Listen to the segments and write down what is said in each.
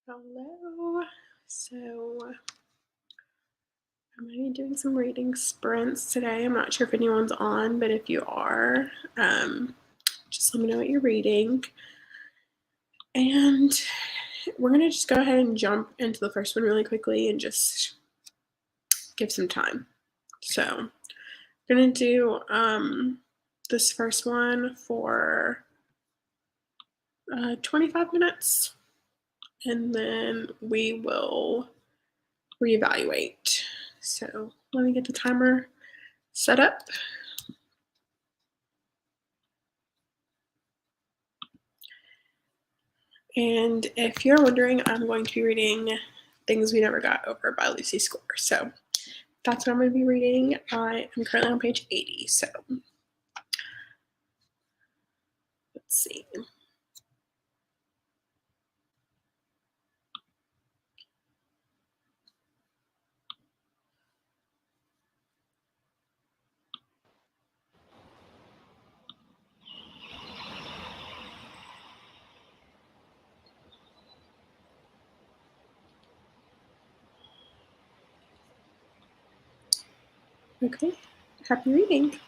Hello. So I'm going to be doing some reading sprints today. I'm not sure if anyone's on, but if you are, just let me know what you're reading. And we're going to just go ahead and jump into the first one really quickly and just give some time. So I'm going to do this first one for 25 minutes, and then we will reevaluate. So let me get the timer set up. And if you're wondering, I'm going to be reading Things We Never Got Over by Lucy Score. So that's what I'm going to be reading. I am currently on page 80. So let's see. Okay, happy reading.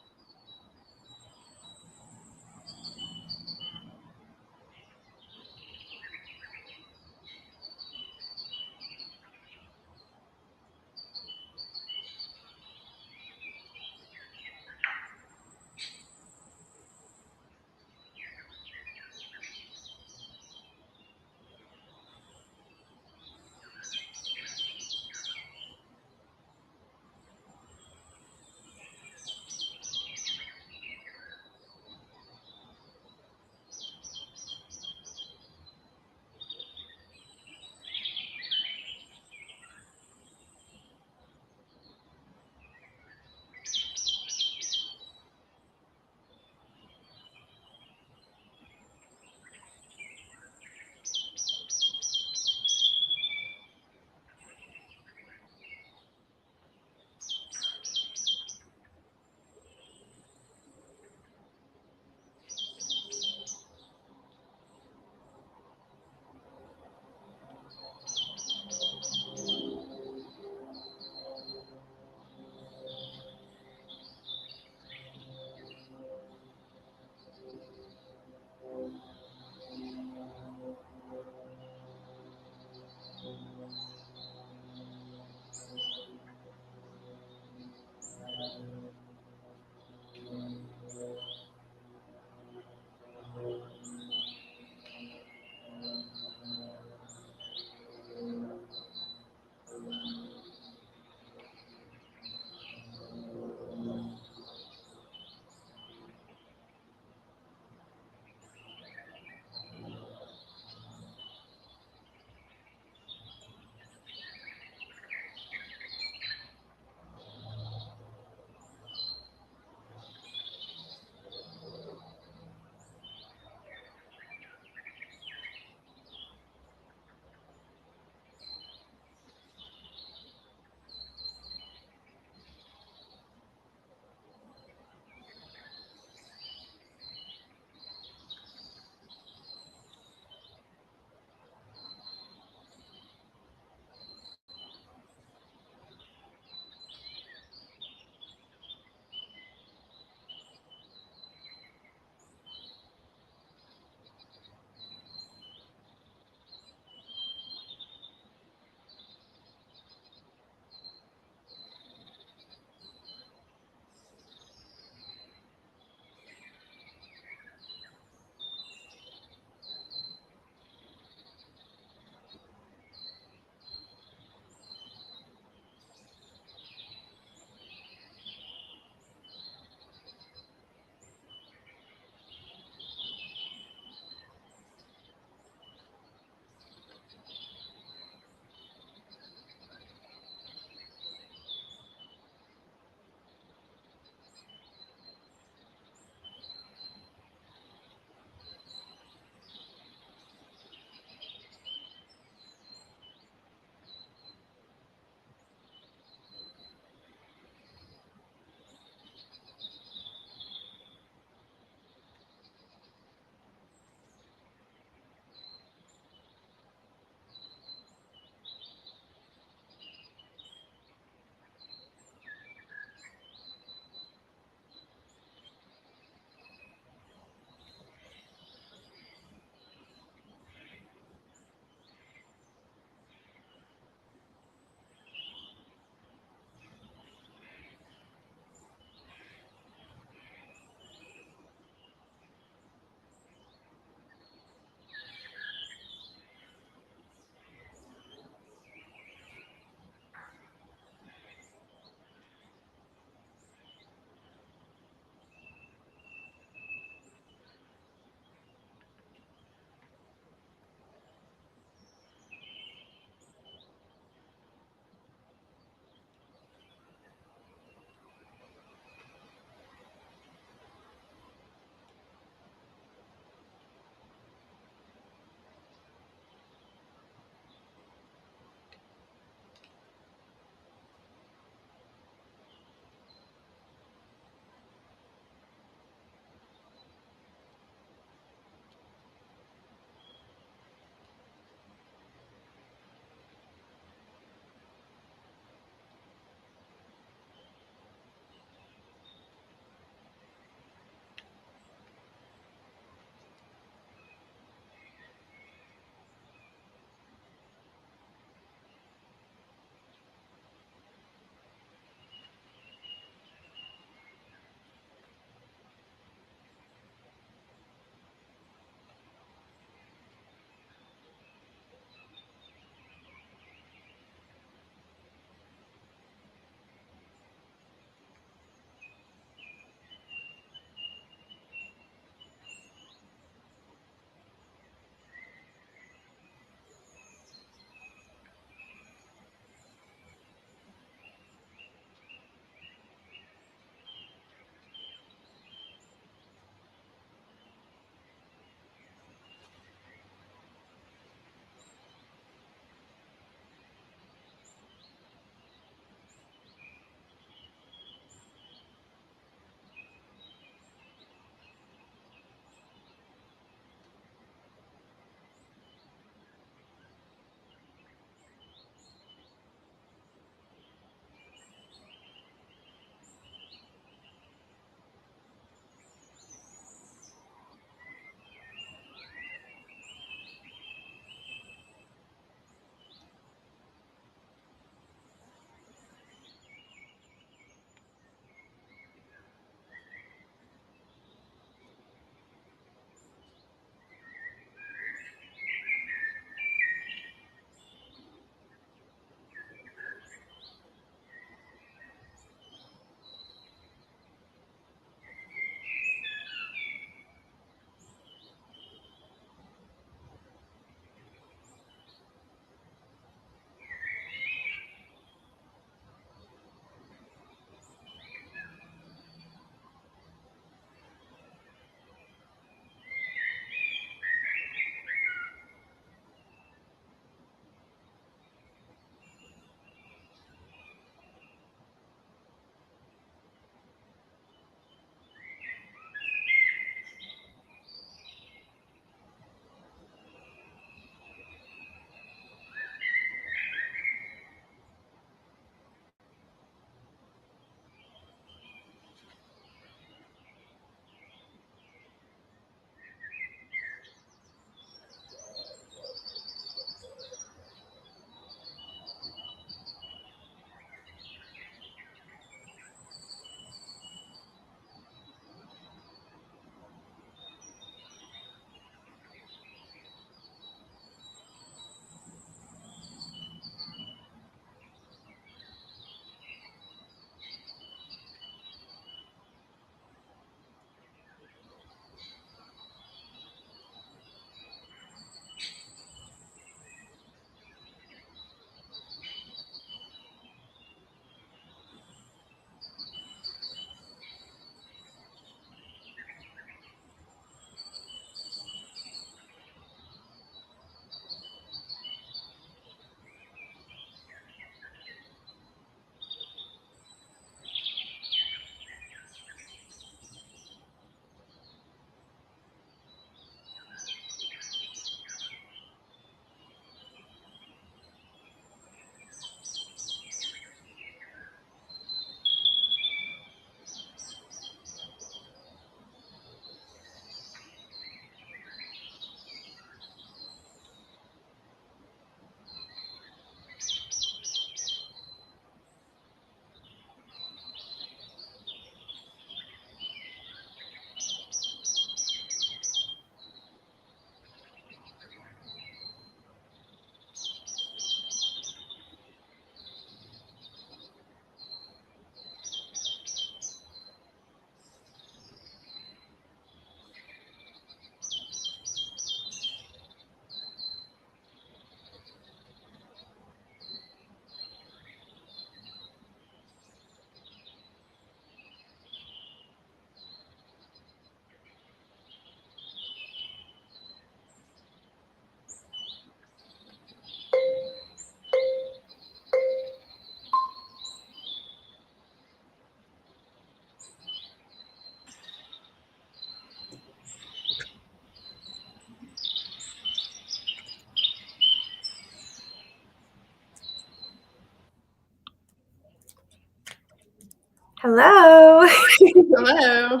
Hello. Hello.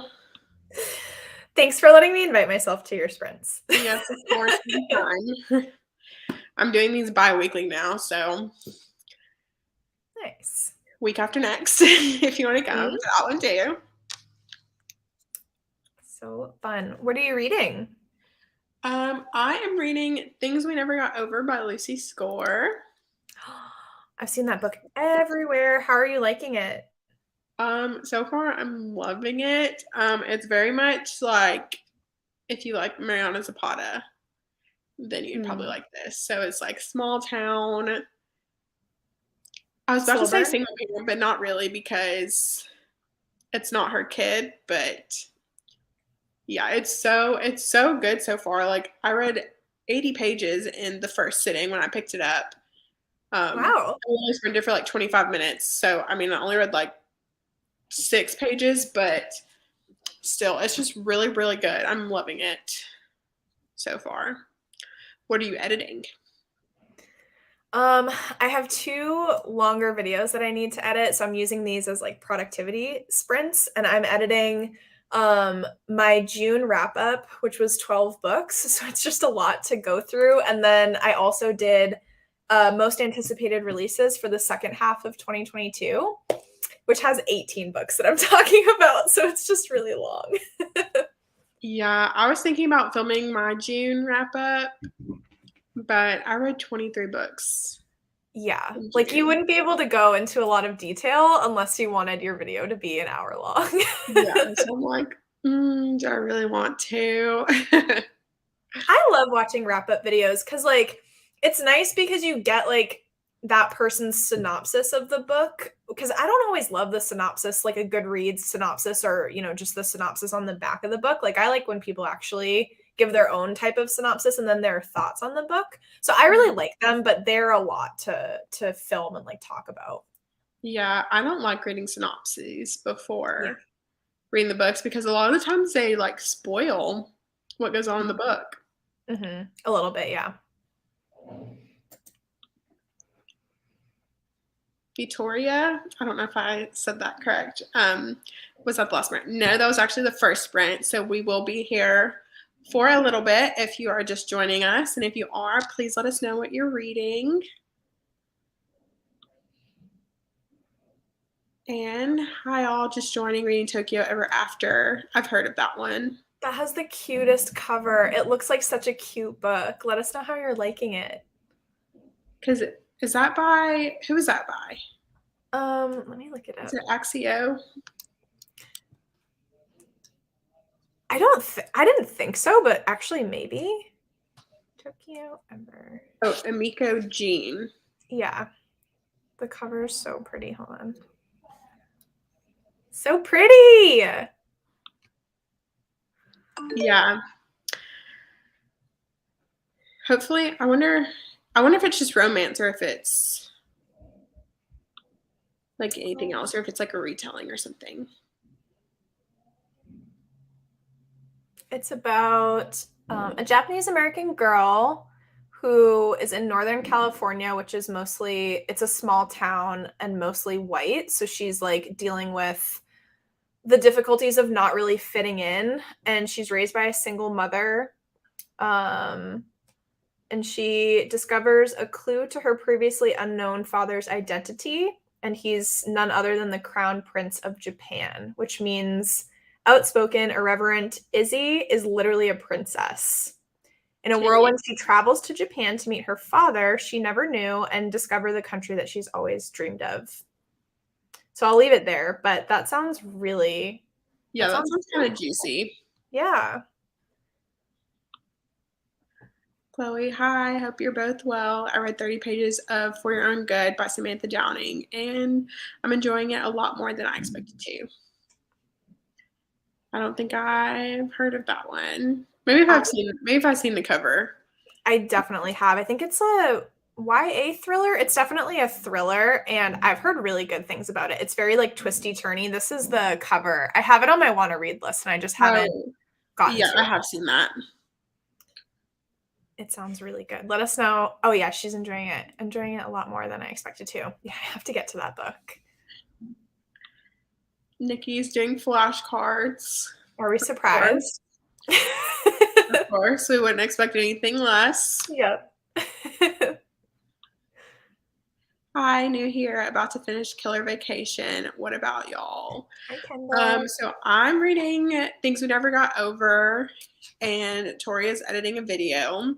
Thanks for letting me invite myself to your sprints. Yes, of course, anytime. I'm doing these bi-weekly now, so Nice. week after next, if you want to come to that one too. So fun. What are you reading? I am reading Things We Never Got Over by Lucy Score. I've seen that book everywhere. How are you liking it? So far I'm loving it. It's very much like if you like Mariana Zapata, then you'd probably like this. So it's like small town. I was about to say Slow burn? single parent, but not really because it's not her kid, but yeah, it's so good so far. Like I read 80 pages in the first sitting when I picked it up. Wow. I only read it for like 25 minutes. So I mean I only read like 6 pages, but still it's just really, really good. I'm loving it so far. What are you editing? I have 2 longer videos that I need to edit, so I'm using these as like productivity sprints, and I'm editing my June wrap up, which was 12 books. So it's just a lot to go through. And then I also did most anticipated releases for the second half of 2022, which has 18 books that I'm talking about. So it's just really long. Yeah, I was thinking about filming my June wrap up, but I read 23 books. Yeah, like you wouldn't be able to go into a lot of detail unless you wanted your video to be an hour long. Yeah, so I'm like, do I really want to? I love watching wrap up videos because, like, it's nice because you get like that person's synopsis of the book. Because I don't always love the synopsis, like a Goodreads synopsis or, just the synopsis on the back of the book. Like, I like when people actually give their own type of synopsis and then their thoughts on the book. So I really like them, but they're a lot to film and like talk about. Yeah, I don't like reading synopses Yeah. before reading the books because a lot of the times they like spoil what goes on in the book. A little bit, yeah. Victoria, I don't know if I said that correct. Was that the last sprint? No, that was actually the first sprint. So we will be here for a little bit if you are just joining us. And if you are, please let us know what you're reading. And hi all, just joining Reading Tokyo Ever After. I've heard of that one. That has the cutest cover. It looks like such a cute book. Let us know how you're liking it. Because is that by, who is that by? Let me look it up. Is it Axio? I didn't think so, but actually maybe. Tokyo Ember. Oh, Emiko Jean. Yeah. The cover is so pretty. Hold on. So pretty. Yeah. Hopefully, I wonder if it's just romance or if it's like anything else or if it's like a retelling or something. It's about a Japanese American girl who is in Northern California, which is it's a small town and mostly white. So she's like dealing with the difficulties of not really fitting in. And she's raised by a single mother. And she discovers a clue to her previously unknown father's identity. And he's none other than the Crown Prince of Japan, which means outspoken, irreverent Izzy is literally a princess. In a whirlwind, she travels to Japan to meet her father she never knew and discover the country that she's always dreamed of. So I'll leave it there, but that sounds really... Yeah, that sounds kind of juicy. Yeah. Chloe, hi. Hope you're both well. I read 30 pages of For Your Own Good by Samantha Downing, and I'm enjoying it a lot more than I expected to. I don't think I've heard of that one. Maybe if I've seen the cover. I definitely have. I think it's a YA thriller. It's definitely a thriller, and I've heard really good things about it. It's very like twisty turny. This is the cover. I have it on my want to read list, and I just haven't gotten to it. Yeah, I have seen that. It sounds really good. Let us know. Oh yeah, she's enjoying it. Enjoying it a lot more than I expected to. Yeah, I have to get to that book. Nikki's doing flashcards. Are we Of course. surprised? Of course, we wouldn't expect anything less. Yep. Hi, new here, about to finish Killer Vacation. What about y'all? Hi, Kendall. So I'm reading Things We Never Got Over, and Tori is editing a video.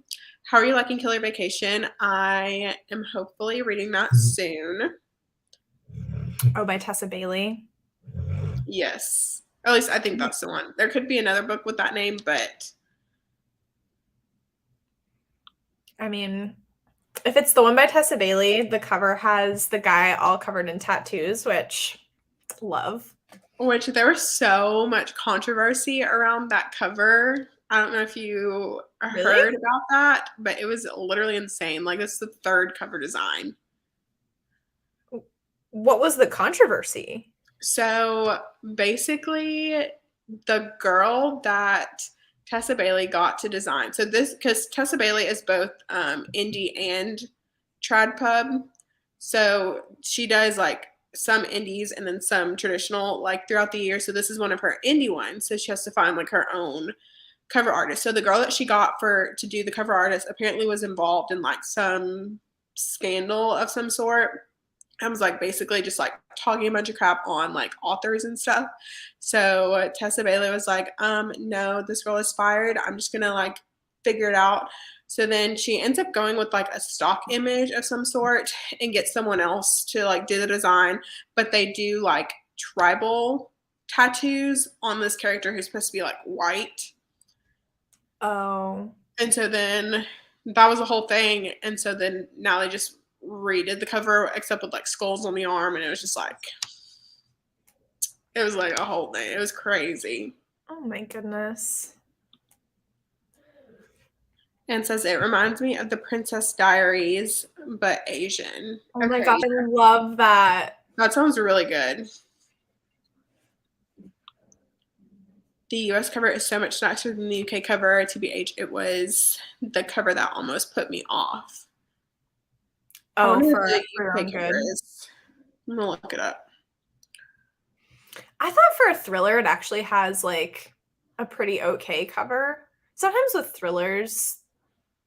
How are you liking Killer Vacation? I am hopefully reading that soon. Oh, by Tessa Bailey. Yes. Or at least I think that's the one. There could be another book with that name, but I mean, if it's the one by Tessa Bailey, the cover has the guy all covered in tattoos, which love. which there was so much controversy around that cover. I don't know if you heard about that, but it was literally insane. Like, it's the third cover design. What was the controversy? So basically, the girl that Tessa Bailey got to design. So this, because Tessa Bailey is both indie and trad pub. So she does like some indies and then some traditional like throughout the year. So this is one of her indie ones. So she has to find like her own cover artist. So the girl that she got to do the cover artist apparently was involved in like some scandal of some sort. I was like basically just like talking a bunch of crap on like authors and stuff. So Tessa Bailey was like, no, this girl is fired. I'm just gonna like figure it out. So then she ends up going with like a stock image of some sort and gets someone else to like do the design, but they do like tribal tattoos on this character who's supposed to be like white. Oh. And so then that was the whole thing. And so then now they just redid the cover except with like skulls on the arm, and it was just like it was like a whole thing. It was crazy. Oh my goodness. And says it reminds me of the Princess Diaries, but Asian. Oh my god, I love that. That sounds really good. The US cover is so much nicer than the UK cover. TBH, it was the cover that almost put me off. Oh, for your own good. I'm gonna look it up. I thought for a thriller, it actually has like a pretty okay cover. Sometimes with thrillers,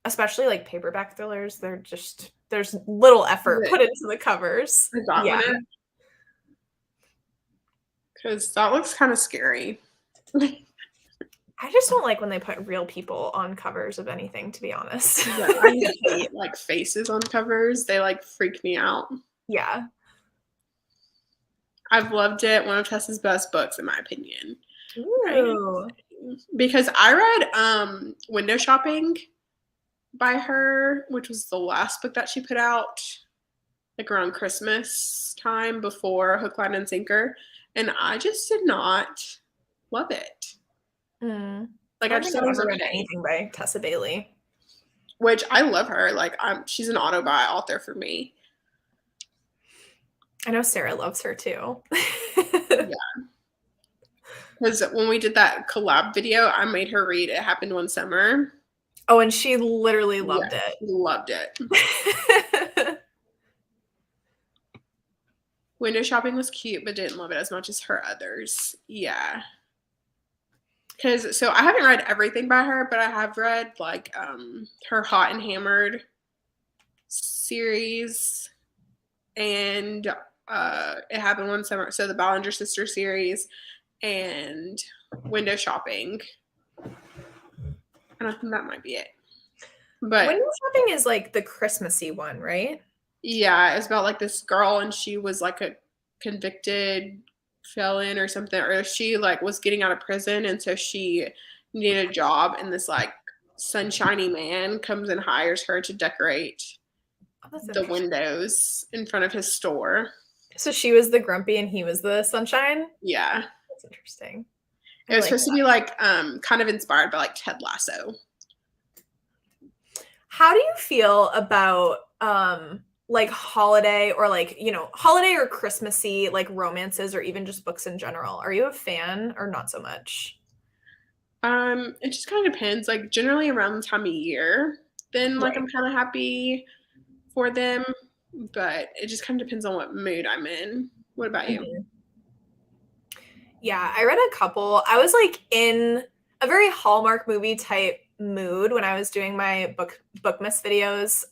especially like paperback thrillers, there's little effort put into the covers. Yeah, because that looks kind of scary. I just don't like when they put real people on covers of anything, to be honest. Yeah, I hate like faces on covers. They like freak me out. Yeah. I've loved it. One of Tessa's best books, in my opinion. Ooh. Because I read Window Shopping by her, which was the last book that she put out, like around Christmas time before Hook, Line, and Sinker, and I just did not love it. Like I just never read anything by Tessa Bailey, which I love her. Like she's an auto-buy author for me. I know Sarah loves her too. Yeah. Because when we did that collab video, I made her read It Happened One Summer. Oh, and she literally loved it. She loved it. Window Shopping was cute, but didn't love it as much as her others. Yeah. So I haven't read everything by her, but I have read like her Hot and Hammered series and It Happened One Summer. So the Ballinger Sister series and Window Shopping. And I think that might be it. But Window Shopping is like the Christmassy one, right? Yeah, it's about like this girl, and she was like a convicted felon or something, or she like was getting out of prison, and so she needed a job, and this like sunshiny man comes and hires her to decorate the windows in front of his store. So she was the grumpy and he was the sunshine? Yeah. That's interesting. It was supposed to be like kind of inspired by like Ted Lasso. How do you feel about like holiday or like, holiday or Christmassy like romances or even just books in general? Are you a fan or not so much? It just kind of depends. Like generally around the time of year, then like I'm kind of happy for them, but it just kind of depends on what mood I'm in. What about you? Yeah, I read a couple. I was like in a very Hallmark movie type mood when I was doing my bookmas videos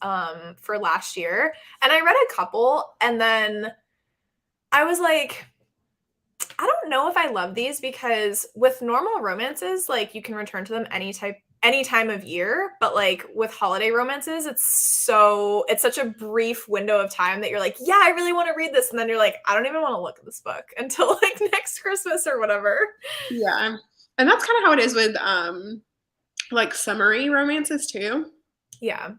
for last year, and I read a couple, and then I was like, I don't know if I love these because with normal romances, like you can return to them any time of year, but like with holiday romances, it's such a brief window of time that you're like, yeah, I really want to read this, and then you're like, I don't even want to look at this book until like next Christmas or whatever. Yeah. And that's kind of how it is with like summery romances too. Yeah.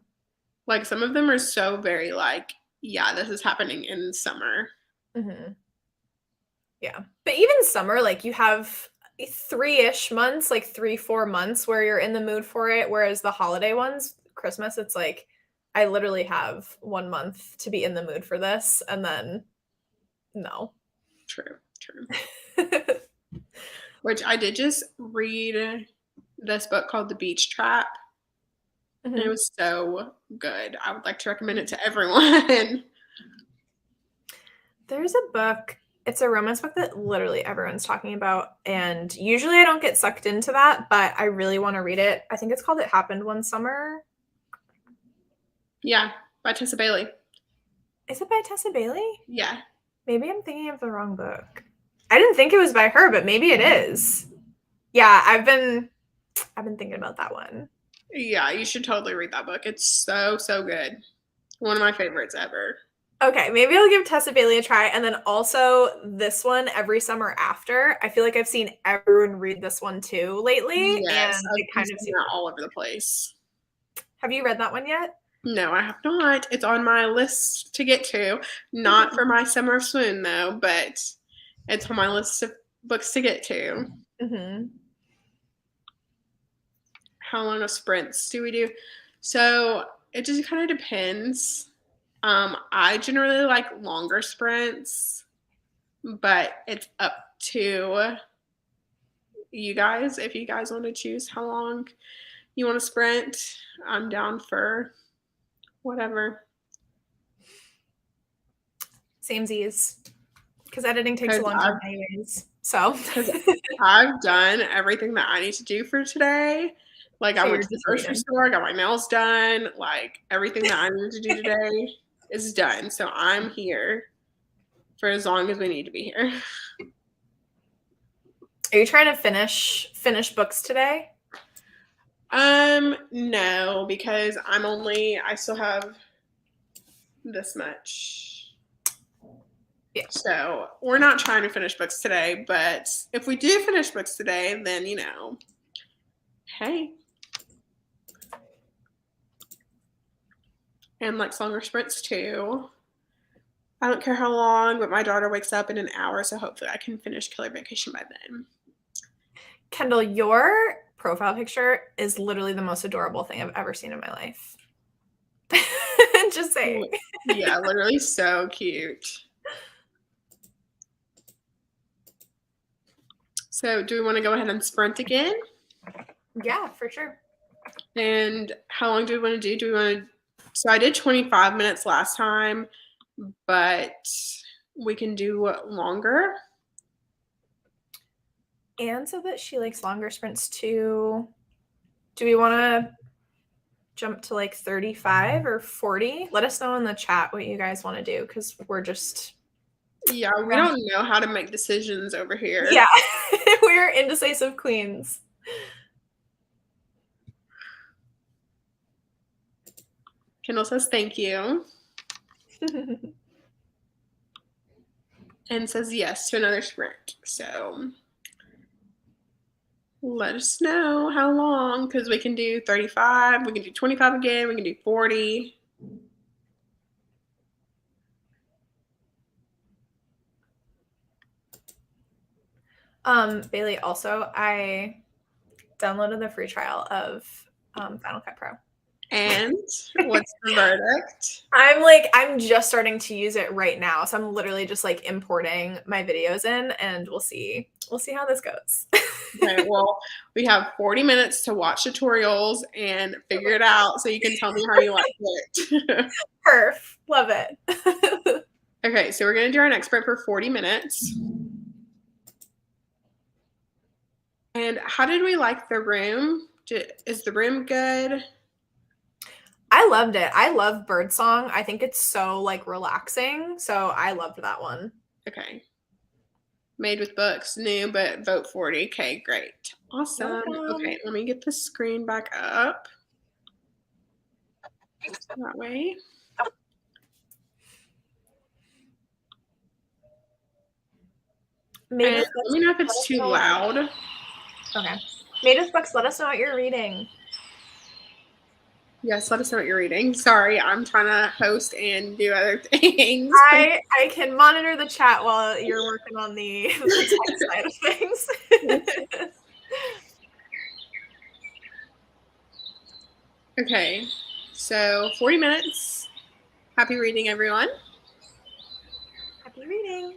Like some of them are so very like, yeah, this is happening in summer. Hmm. Yeah. But even summer, like you have 3-ish months, like 3-4 months where you're in the mood for it. Whereas the holiday ones, Christmas, it's like I literally have 1 month to be in the mood for this. And then no. True, true. Which I did just read this book called The Beach Trap. And it was so good. I would like to recommend it to everyone. There's a book. It's a romance book that literally everyone's talking about. And usually I don't get sucked into that, but I really want to read it. I think it's called It Happened One Summer. Yeah, by Tessa Bailey. Is it by Tessa Bailey? Yeah. Maybe I'm thinking of the wrong book. I didn't think it was by her, but maybe it is. Yeah, I've been thinking about that one. Yeah, you should totally read that book. It's so, so good. One of my favorites ever. Okay, maybe I'll give Tessa Bailey a try. And then also this one, Every Summer After. I feel like I've seen everyone read this one too lately. Yes, and I've it kind of seen that all over the place. Have you read that one yet? No, I have not. It's on my list to get to. Not for my Summer of Swoon, though, but it's on my list of books to get to. Mm-hmm. How long of sprints do we do? So it just kind of depends. I generally like longer sprints, but it's up to you guys. If you guys want to choose how long you want to sprint, I'm down for whatever. Samesies. Because editing takes a long time anyways. So I've done everything that I need to do for today. Like I went to the grocery store, I got my nails done, like everything that I need to do today is done. So I'm here for as long as we need to be here. Are you trying to finish books today? No, because I still have this much. Yeah. So we're not trying to finish books today, but if we do finish books today, then hey. And like longer sprints too. I don't care how long, but my daughter wakes up in an hour, so hopefully I can finish Killer Vacation by then. Kendall, your profile picture is literally the most adorable thing I've ever seen in my life. Just saying. Yeah, literally so cute. So do we want to go ahead and sprint again? Yeah, for sure. And how long do we want to do? So I did 25 minutes last time, but we can do longer. And so that she likes longer sprints too. Do we want to jump to like 35 or 40? Let us know in the chat what you guys want to do because we're just... Yeah, we don't know how to make decisions over here. Yeah, we're indecisive queens. Kendall says thank you. And says yes to another sprint. So let us know how long, because we can do 35, we can do 25 again, we can do 40. Bailey, also, I downloaded the free trial of Final Cut Pro. And what's the verdict? I'm just starting to use it right now. So I'm literally just like importing my videos in and we'll see how this goes. Okay, well, we have 40 minutes to watch tutorials and figure it out so you can tell me how you like it. Perf. Love it. Okay, so we're going to do our next sprint for 40 minutes. And how did we like the room? Is the room good? I loved it. I love Birdsong. I think it's so like relaxing. So I loved that one. Okay. Made with books, new, but vote 40. Okay, great. Awesome. Okay, let me get the screen back up. That way. And let me know if it's too loud. Okay. Mavis Books, let us know what you're reading. Yes, let us know what you're reading. Sorry, I'm trying to host and do other things. I can monitor the chat while you're working on the text side of things. Okay, so 40 minutes. Happy reading, everyone. Happy reading.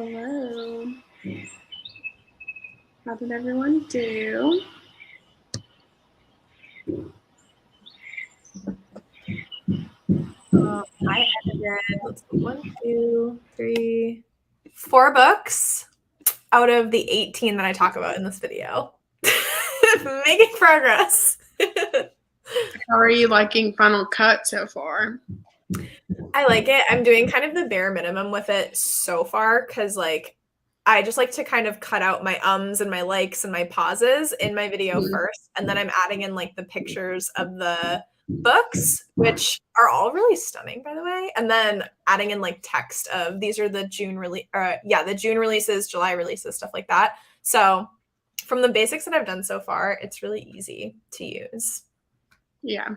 Hello. How did everyone do? I edited, let's go, 1, 2, 3, 4 books out of the 18 that I talk about in this video. Making progress. How are you liking Final Cut so far? I like it. I'm doing kind of the bare minimum with it so far because, like, I just like to kind of cut out my ums and my likes and my pauses in my video first, and then I'm adding in like the pictures of the books, which are all really stunning, by the way, and then adding in like text of these are the June release, the June releases, July releases, stuff like that. So from the basics that I've done so far, it's really easy to use. Yeah,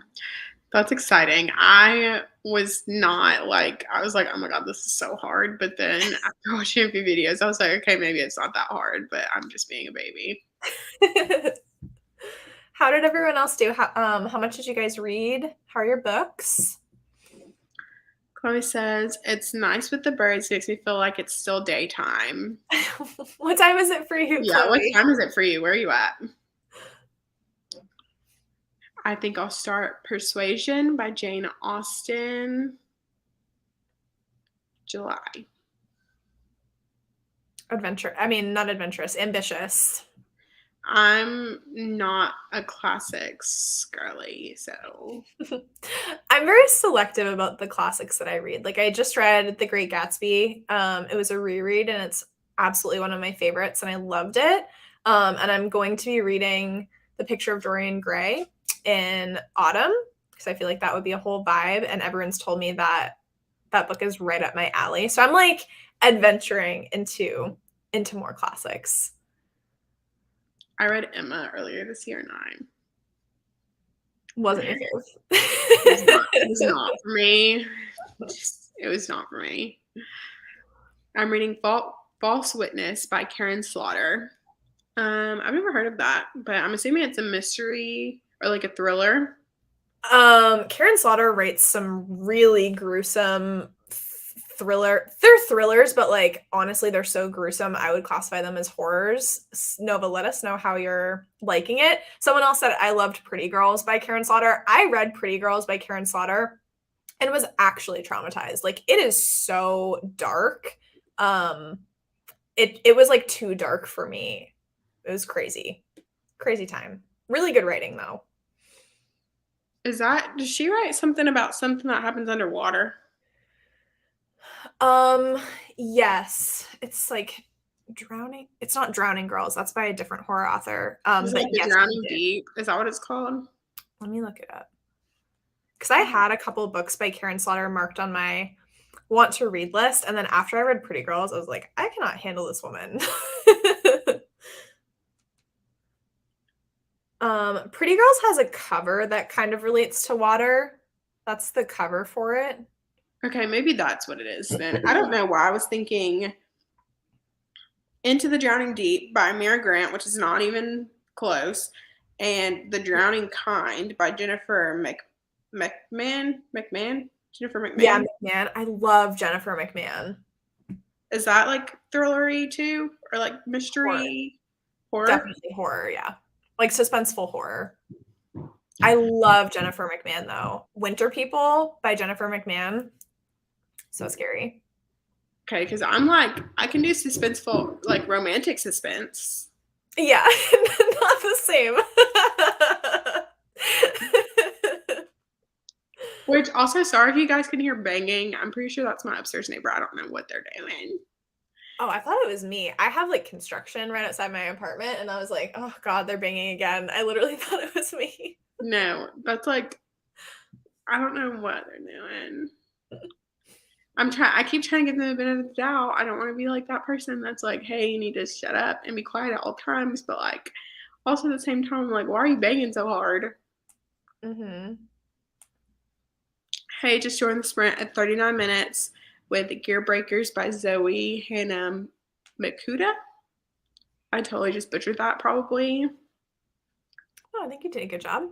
that's exciting. I was not like, I was like, oh my God, this is so hard. But then after watching a few videos, I was like, okay, maybe it's not that hard, but I'm just being a baby. How did everyone else do? How much did you guys read? How are your books? Chloe says, it's nice with the birds. Makes me feel like it's still daytime. What time is it for you, Yeah, Chloe? what time is it for you? Where are you at? I think I'll start Persuasion by Jane Austen. July. Not adventurous, ambitious. I'm not a classics girly, so. I'm very selective about the classics that I read. Like I just read The Great Gatsby. It was a reread and it's absolutely one of my favorites and I loved it. And I'm going to be reading The Picture of Dorian Gray in autumn because I feel like that would be a whole vibe and everyone's told me that that book is right up my alley. So I'm like adventuring into more classics. I read Emma earlier this year, 9. Wasn't your favorite. It was not for me. It was not for me. I'm reading False Witness by Karen Slaughter. I've never heard of that, but I'm assuming it's a mystery or like a thriller. Karen Slaughter writes some really gruesome thriller. They're thrillers, but like honestly, they're so gruesome. I would classify them as horrors. Nova, let us know how you're liking it. Someone else said I loved Pretty Girls by Karen Slaughter. I read Pretty Girls by Karen Slaughter and was actually traumatized. Like it is so dark. It was like too dark for me. It was crazy. Crazy time. Really good writing though. Does she write something about something that happens underwater? Yes. It's like Drowning. It's not Drowning Girls. That's by a different horror author. Is it But like The yes, Drowning Deep? Is that what it's called? let me look it up. Because I had a couple books by Karen Slaughter marked on my want to read list. And then after I read Pretty Girls, I was like, I cannot handle this woman. Pretty Girls has a cover that kind of relates to water. That's the cover for it. Okay, maybe that's what it is then. I don't know why I was thinking Into the Drowning Deep by Mira Grant, which is not even close, and The Drowning Kind by Jennifer McMahon. Jennifer McMahon. Yeah, McMahon. I love Jennifer McMahon. Is that like thrillery too, or like mystery horror? Definitely horror, yeah. Like suspenseful horror. I love Jennifer McMahon though. Winter People by Jennifer McMahon. So scary. Okay, because I'm like, I can do suspenseful, like romantic suspense. Yeah, not the same. Which also, sorry if you guys can hear banging. I'm pretty sure that's my upstairs neighbor. I don't know what they're doing. Oh, I thought it was me. I have like construction right outside my apartment, and I was like, oh God, they're banging again. I literally thought it was me. No, that's like, I don't know what they're doing. I keep trying to give them a benefit of the doubt. I don't want to be like that person that's like, hey, you need to shut up and be quiet at all times. But like, also at the same time, I'm like, why are you banging so hard? Mm-hmm. Hey, just joined the sprint at 39 minutes with Gear Breakers by Zoe Hannah Makuta. I totally just butchered that probably. Oh, I think you did a good job.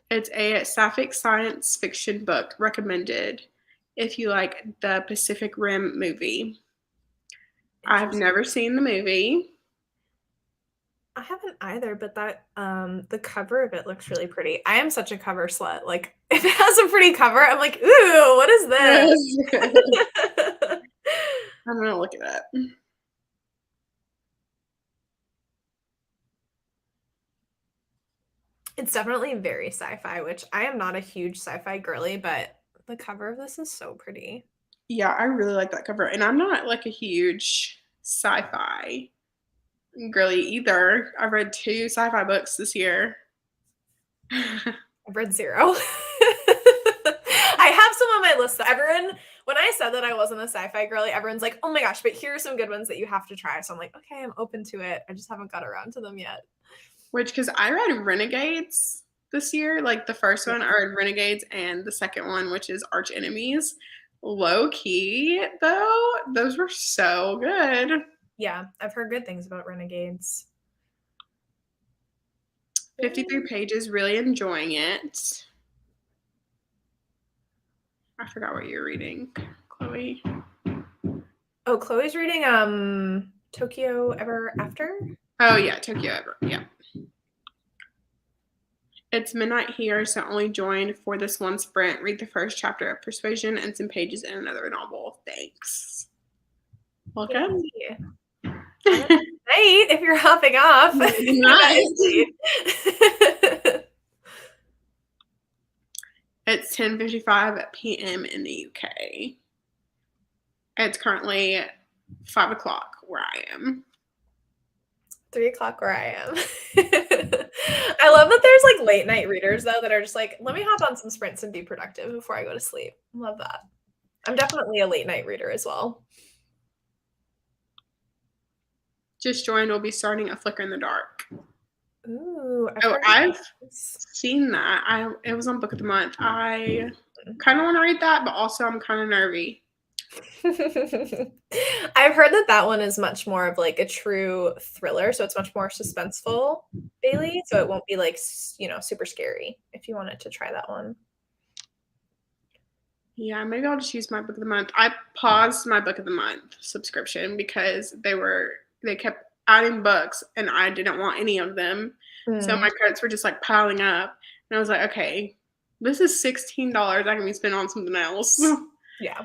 It's a sapphic science fiction book recommended if you like the Pacific Rim movie. I've never seen the movie. I haven't either, but that the cover of it looks really pretty. I am such a cover slut. Like if it has a pretty cover, I'm like, ooh, what is this? I'm gonna look it up. It's definitely very sci-fi, which I am not a huge sci-fi girly, but the cover of this is so pretty. Yeah, I really like that cover. And I'm not like a huge sci-fi girly either. I've read 2 sci-fi books this year. I've read 0. I have some on my list. Everyone, when I said that I wasn't a sci-fi girly, everyone's like, oh my gosh, but here are some good ones that you have to try. So I'm like, okay, I'm open to it. I just haven't got around to them yet. Because I read Renegades this year. Like the first one, I read Renegades, and the second one, which is Arch Enemies. Low key, though, those were so good. Yeah, I've heard good things about Renegades. 53 pages, really enjoying it. I forgot what you're reading, Chloe. Oh, Chloe's reading Tokyo Ever After? Oh yeah, Tokyo Ever. Yeah. It's midnight here, so only join for this one sprint. Read the first chapter of Persuasion and some pages in another novel. Thanks. Welcome. Night, if you're hopping off. It's 10:55 p.m. in the UK. It's currently 5 o'clock where I am. 3 o'clock where I am. I love that there's like late night readers though that are just like, let me hop on some sprints and be productive before I go to sleep. Love that. I'm definitely a late night reader as well. Just joined. We'll be starting A Flicker in the Dark. Ooh, I've seen that. It was on Book of the Month. I kind of want to read that, but also I'm kind of nervy. I've heard that one is much more of like a true thriller, so it's much more suspenseful, Bailey. So it won't be like, you know, super scary if you wanted to try that one. Yeah, maybe I'll just use my Book of the Month. I paused my Book of the Month subscription because they kept adding books and I didn't want any of them. So my credits were just like piling up. And I was like, okay, this is $16 I can be spending on something else. Yeah.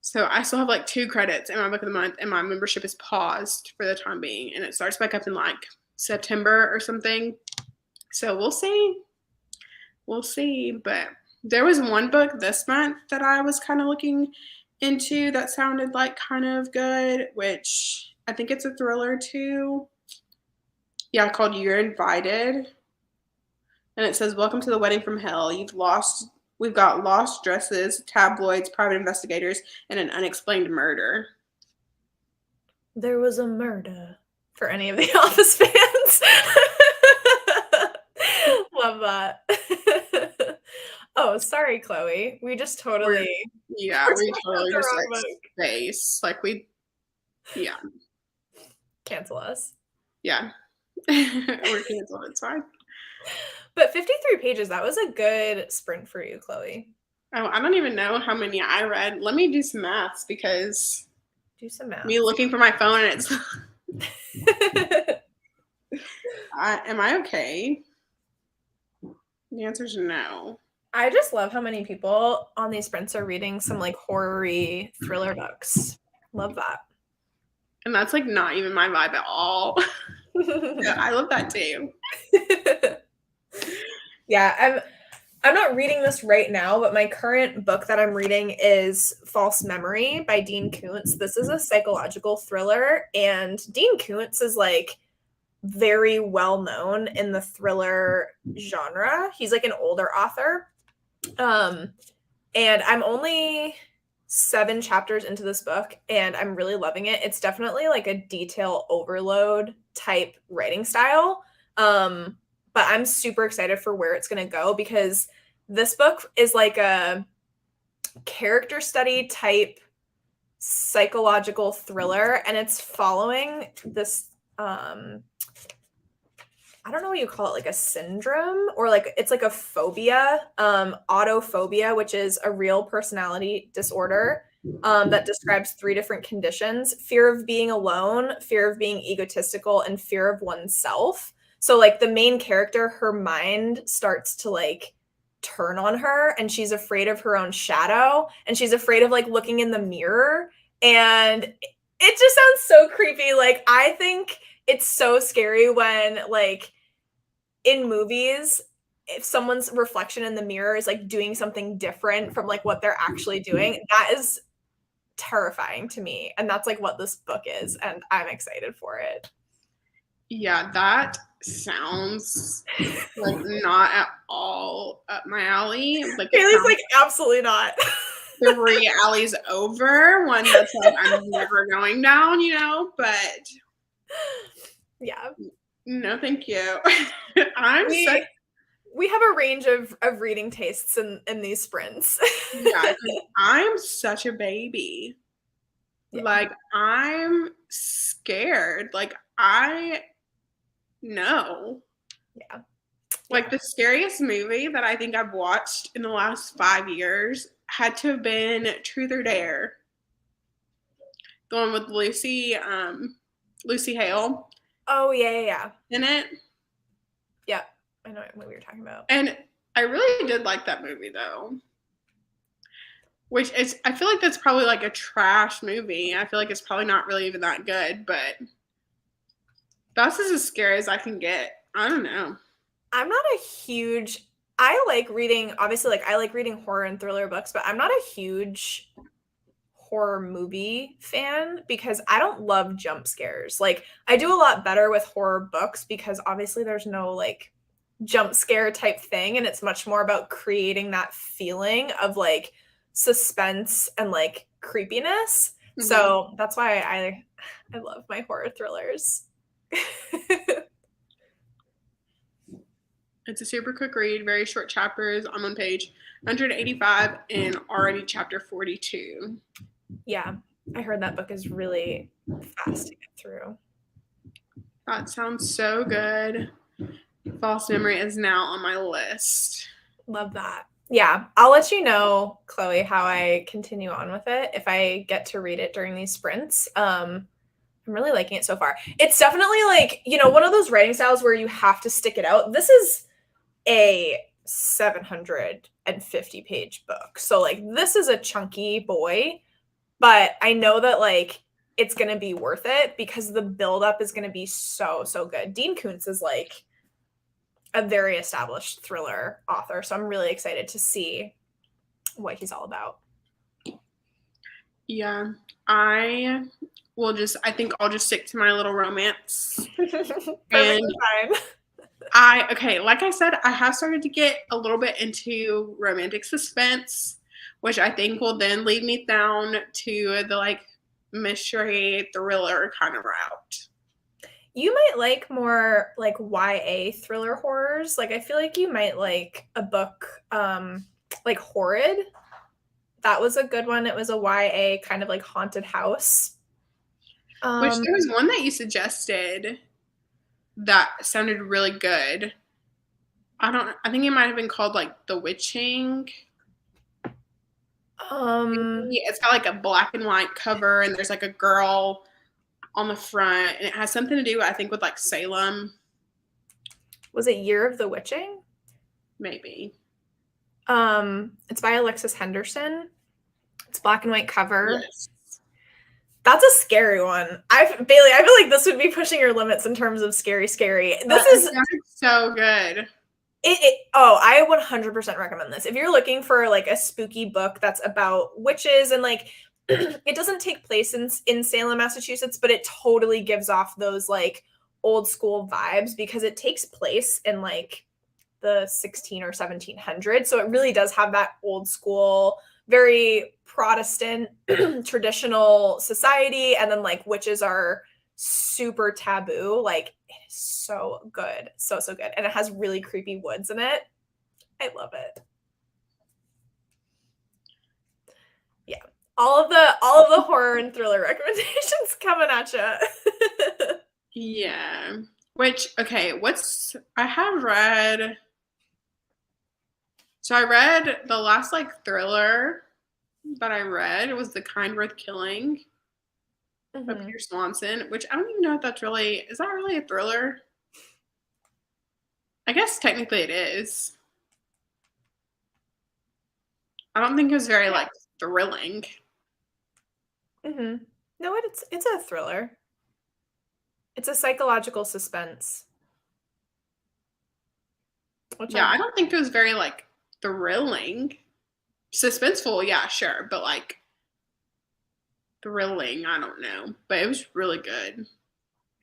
So I still have like 2 credits in my Book of the Month, and my membership is paused for the time being, and it starts back up in like September or something. So we'll see. We'll see. But there was one book this month that I was kind of looking into that sounded like kind of good, which I think it's a thriller too. Yeah, called You're Invited. And it says, welcome to the wedding from hell. We've got lost dresses, tabloids, private investigators, and an unexplained murder. There was a murder for any of the Office fans. Love that. Oh, sorry, Chloe. We just totally. We totally just like space. Like yeah. Cancel us. Yeah. We're canceled. It's fine. But 53 pages, that was a good sprint for you, Chloe. Oh, I don't even know how many I read. Let me do some maths because do some math. Me looking for my phone and it's am I okay? The answer is no. I just love how many people on these sprints are reading some like horror-y thriller books. Love that. And that's like not even my vibe at all. Yeah, I love that too. Yeah, I'm not reading this right now, but my current book that I'm reading is False Memory by Dean Koontz. This is a psychological thriller, and Dean Koontz is like very well known in the thriller genre. He's like an older author. And I'm only 7 chapters into this book and I'm really loving it. It's definitely like a detail overload type writing style. But I'm super excited for where it's going to go because this book is like a character study type psychological thriller, and it's following this I don't know what you call it, like a syndrome or like it's like a phobia, autophobia, which is a real personality disorder that describes 3 different conditions: fear of being alone, fear of being egotistical, and fear of oneself. So like the main character, her mind starts to like turn on her, and she's afraid of her own shadow, and she's afraid of like looking in the mirror, and it just sounds so creepy. Like I think it's so scary when like in movies, if someone's reflection in the mirror is like doing something different from like what they're actually doing, that is terrifying to me. And that's like what this book is, and I'm excited for it. Yeah, that sounds like not at all up my alley. Like it Kaylee's sounds like, absolutely not. 3 alleys over, one that's like I'm never going down, but Yeah. no, thank you. We have a range of reading tastes in these sprints. Yeah, I'm such a baby. Yeah. Like I'm scared. Like I know. Yeah. Like the scariest movie that I think I've watched in the last 5 years had to have been Truth or Dare. The one with Lucy Hale. Oh yeah. In it. Yeah. I know what movie you're talking about. And I really did like that movie though. Which is, I feel like that's probably like a trash movie. I feel like it's probably not really even that good, but that's as scary as I can get. I don't know. I'm not a huge, I like reading, obviously, like I like reading horror and thriller books, but I'm not a huge horror movie fan because I don't love jump scares. Like I do a lot better with horror books because obviously there's no like jump scare type thing, and it's much more about creating that feeling of like suspense and like creepiness. Mm-hmm. So that's why I love my horror thrillers. It's a super quick read, very short chapters. I'm on page 185 and already chapter 42. Yeah, I heard that book is really fast to get through. That sounds so good. False Memory is now on my list. Love that. Yeah, I'll let you know, Chloe, how I continue on with it if I get to read it during these sprints. I'm really liking it so far. It's definitely like, one of those writing styles where you have to stick it out. This is a 750-page book. So like this is a chunky boy, but I know that like it's going to be worth it because the buildup is going to be so good. Dean Koontz is like a very established thriller author, so I'm really excited to see what he's all about. Yeah, I think I'll just stick to my little romance. Perfectly fine. Like I said, I have started to get a little bit into romantic suspense, which I think will then lead me down to the like mystery thriller kind of route. You might like more like YA thriller horrors. Like I feel like you might like a book like Horrid. That was a good one. It was a YA kind of like haunted house. Which there was one that you suggested that sounded really good. I think it might have been called like The Witching. It's got like a black and white cover and there's like a girl on the front and it has something to do, I think, with like Salem. Was it Year of the Witching? Maybe. It's by Alexis Henderson. It's black and white cover. Yes. That's a scary one. Bailey, I feel like this would be pushing your limits in terms of scary. This is so good. I 100% recommend this. If you're looking for like a spooky book that's about witches and like it doesn't take place in Salem, Massachusetts, but it totally gives off those like old school vibes because it takes place in like the 16 or 1700s. So it really does have that old school, very Protestant traditional society. And then like witches are super taboo. Like it is so good. So good. And it has really creepy woods in it. I love it. Yeah. All of the horror and thriller recommendations coming at you. Yeah. Which, okay, I read the last like thriller that I read was The Kind Worth Killing by Peter Swanson, which I don't even know if that's really, is that really a thriller? I guess technically it is. I don't think it was very like thrilling. No, it's a thriller. It's a psychological suspense. I don't think it was very like thrilling. Suspenseful, yeah, sure, but like thrilling, I don't know. But it was really good.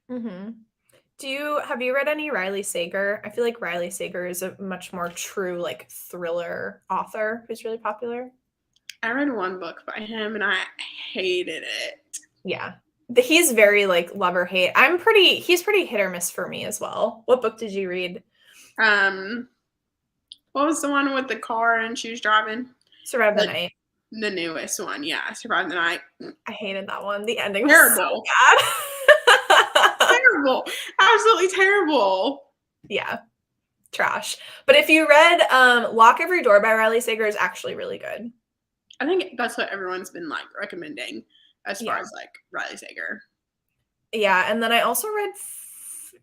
Have you read any Riley Sager? I feel like Riley Sager is a much more true like thriller author who's really popular. I read one book by him and I hated it. Yeah. He's very like love or hate. He's pretty hit or miss for me as well. What book did you read? What was the one with the car and she was driving? Survive the Night. The newest one, yeah. Survive the Night. I hated that one. The ending was terrible. So bad. Terrible. Absolutely terrible. Yeah. Trash. But if you read Lock Every Door by Riley Sager is actually really good. I think that's what everyone's been like recommending as far as like Riley Sager. Yeah, and then I also read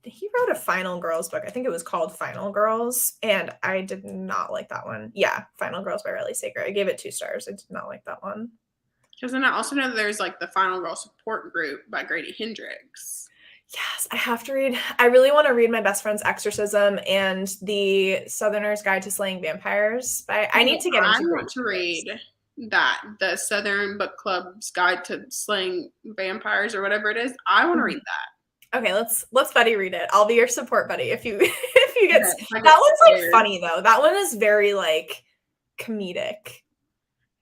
he wrote a Final Girls book. I think it was called Final Girls, and I did not like that one. Yeah, Final Girls by Riley Sager. I gave it 2 stars. I did not like that one. Because then I also know that there's like the Final Girl Support Group by Grady Hendrix. Yes, I have to read. I really want to read My Best Friend's Exorcism and The Southerner's Guide to Slaying Vampires. I need to get into. I want to read that, the Southern Book Club's Guide to Slaying Vampires or whatever it is. I want to read that. Okay, let's buddy read it. I'll be your support buddy if you get that one's like funny though. That one is very like comedic.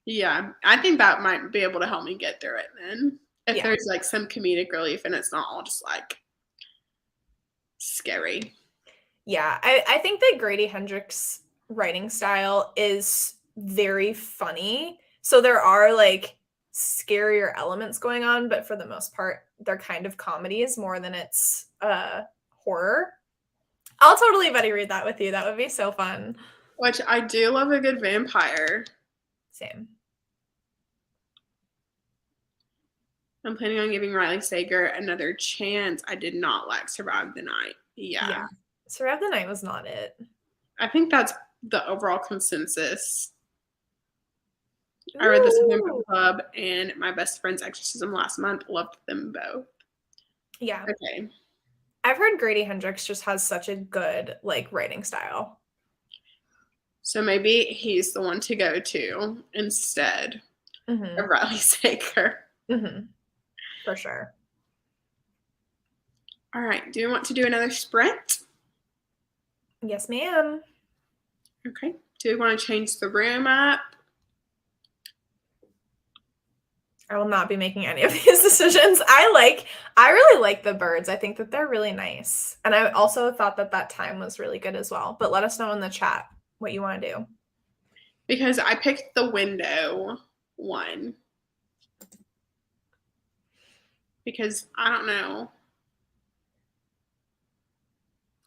Yeah, I think that might be able to help me get through it then. If there's like some comedic relief and it's not all just like scary. Yeah, I think that Grady Hendrix' writing style is very funny. So there are like scarier elements going on, but for the most part, they're kind of comedies more than it's horror. I'll totally buddy read that with you. That would be so fun. Which I do love a good vampire. Same. I'm planning on giving Riley Sager another chance. I did not like Survive the Night. Yeah. Survive the Night was not it. I think that's the overall consensus. I read the Southern Book Club and My Best Friend's Exorcism last month. Loved them both. Yeah. Okay. I've heard Grady Hendrix just has such a good like writing style. So maybe he's the one to go to instead of Riley Sager. For sure. All right. Do you want to do another sprint? Yes, ma'am. Okay. Do you want to change the room up? I will not be making any of these decisions. I really like the birds. I think that they're really nice. And I also thought that time was really good as well. But let us know in the chat what you want to do. Because I picked the window one. Because I don't know.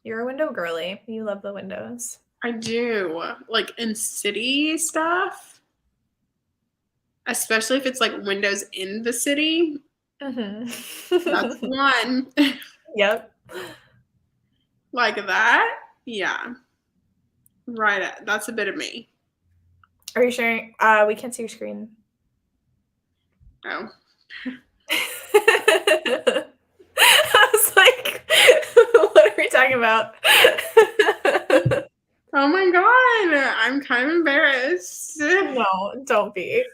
You're a window girly. You love the windows. I do. Like in city stuff. Especially if it's like windows in the city. That's one. Yep. Like that? Yeah. Right. That's a bit of me. Are you sharing? We can't see your screen. Oh. I was like, what are we talking about? Oh my god. I'm kind of embarrassed. No, don't be.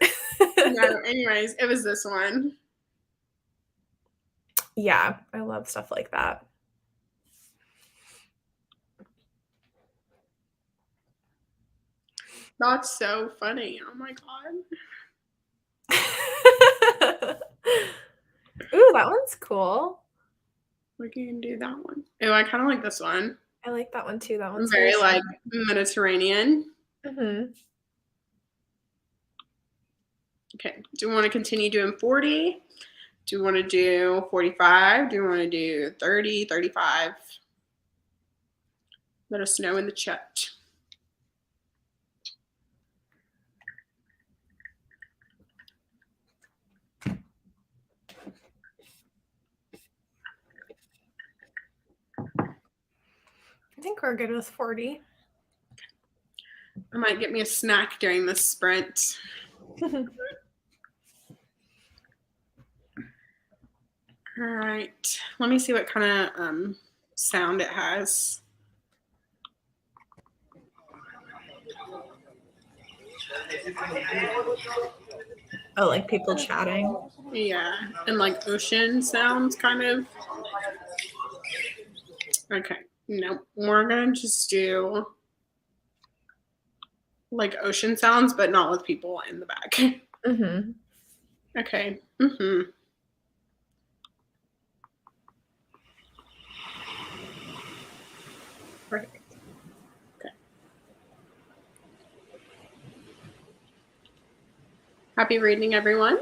No, anyways, it was this one. Yeah, I love stuff like that. That's so funny. Oh my god. Ooh, that one's cool. We can do that one. Oh, I kind of like this one. I like that one too. That one's very like Mediterranean. Okay. Do you want to continue doing 40? Do you want to do 45? Do you want to do 30, 35? Let us know in the chat. think we're good with 40. I might get me a snack during this sprint. All right. Let me see what kind of sound it has. Oh, like people chatting. Yeah, and like ocean sounds kind of. Okay, no, we're gonna just do like ocean sounds, but not with people in the back. Mm-hmm. Okay. Mm-hmm. Perfect. Okay. Happy reading, everyone.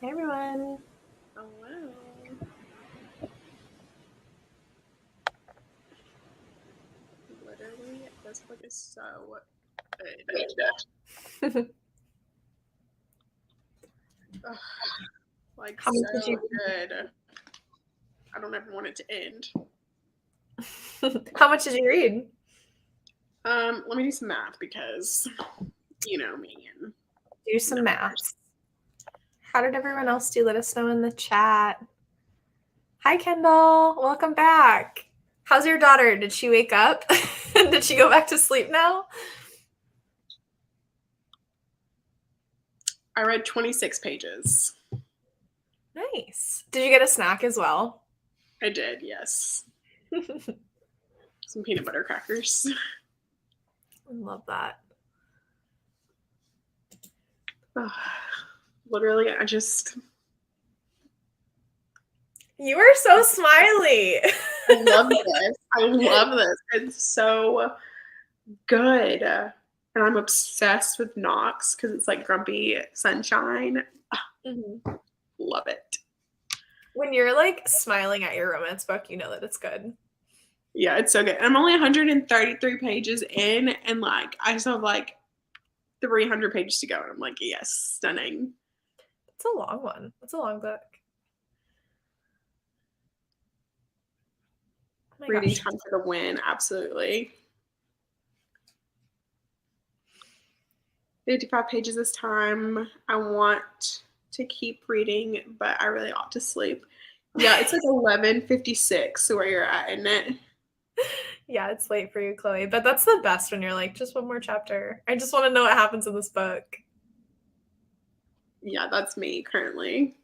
Hey everyone. Hello. Literally, this book is so good. Ugh, like How much did so you good. I don't ever want it to end. How much did you read? Let me do some math because you know me and Do some maths. How did everyone else do? Let us know in the chat. Hi Kendall, welcome back. How's your daughter? Did she wake up? Did she go back to sleep now? I read 26 pages. Nice. Did you get a snack as well? I did, yes. Some peanut butter crackers. I love that. Literally, You are so smiley. I love this. I love this. It's so good. And I'm obsessed with Knox because it's like grumpy sunshine. Mm-hmm. Love it. When you're like smiling at your romance book, you know that it's good. Yeah, it's so good. I'm only 133 pages in, and like I still have like 300 pages to go. And I'm like, yes, stunning. It's a long one. It's a long book. Oh Reading time for the win, absolutely. 55 pages this time. I want to keep reading, but I really ought to sleep. Yeah, it's like 11:56 where you're at, isn't it? Yeah, it's late for you, Chloe. But that's the best when you're like, just one more chapter. I just want to know what happens in this book. Yeah, that's me currently.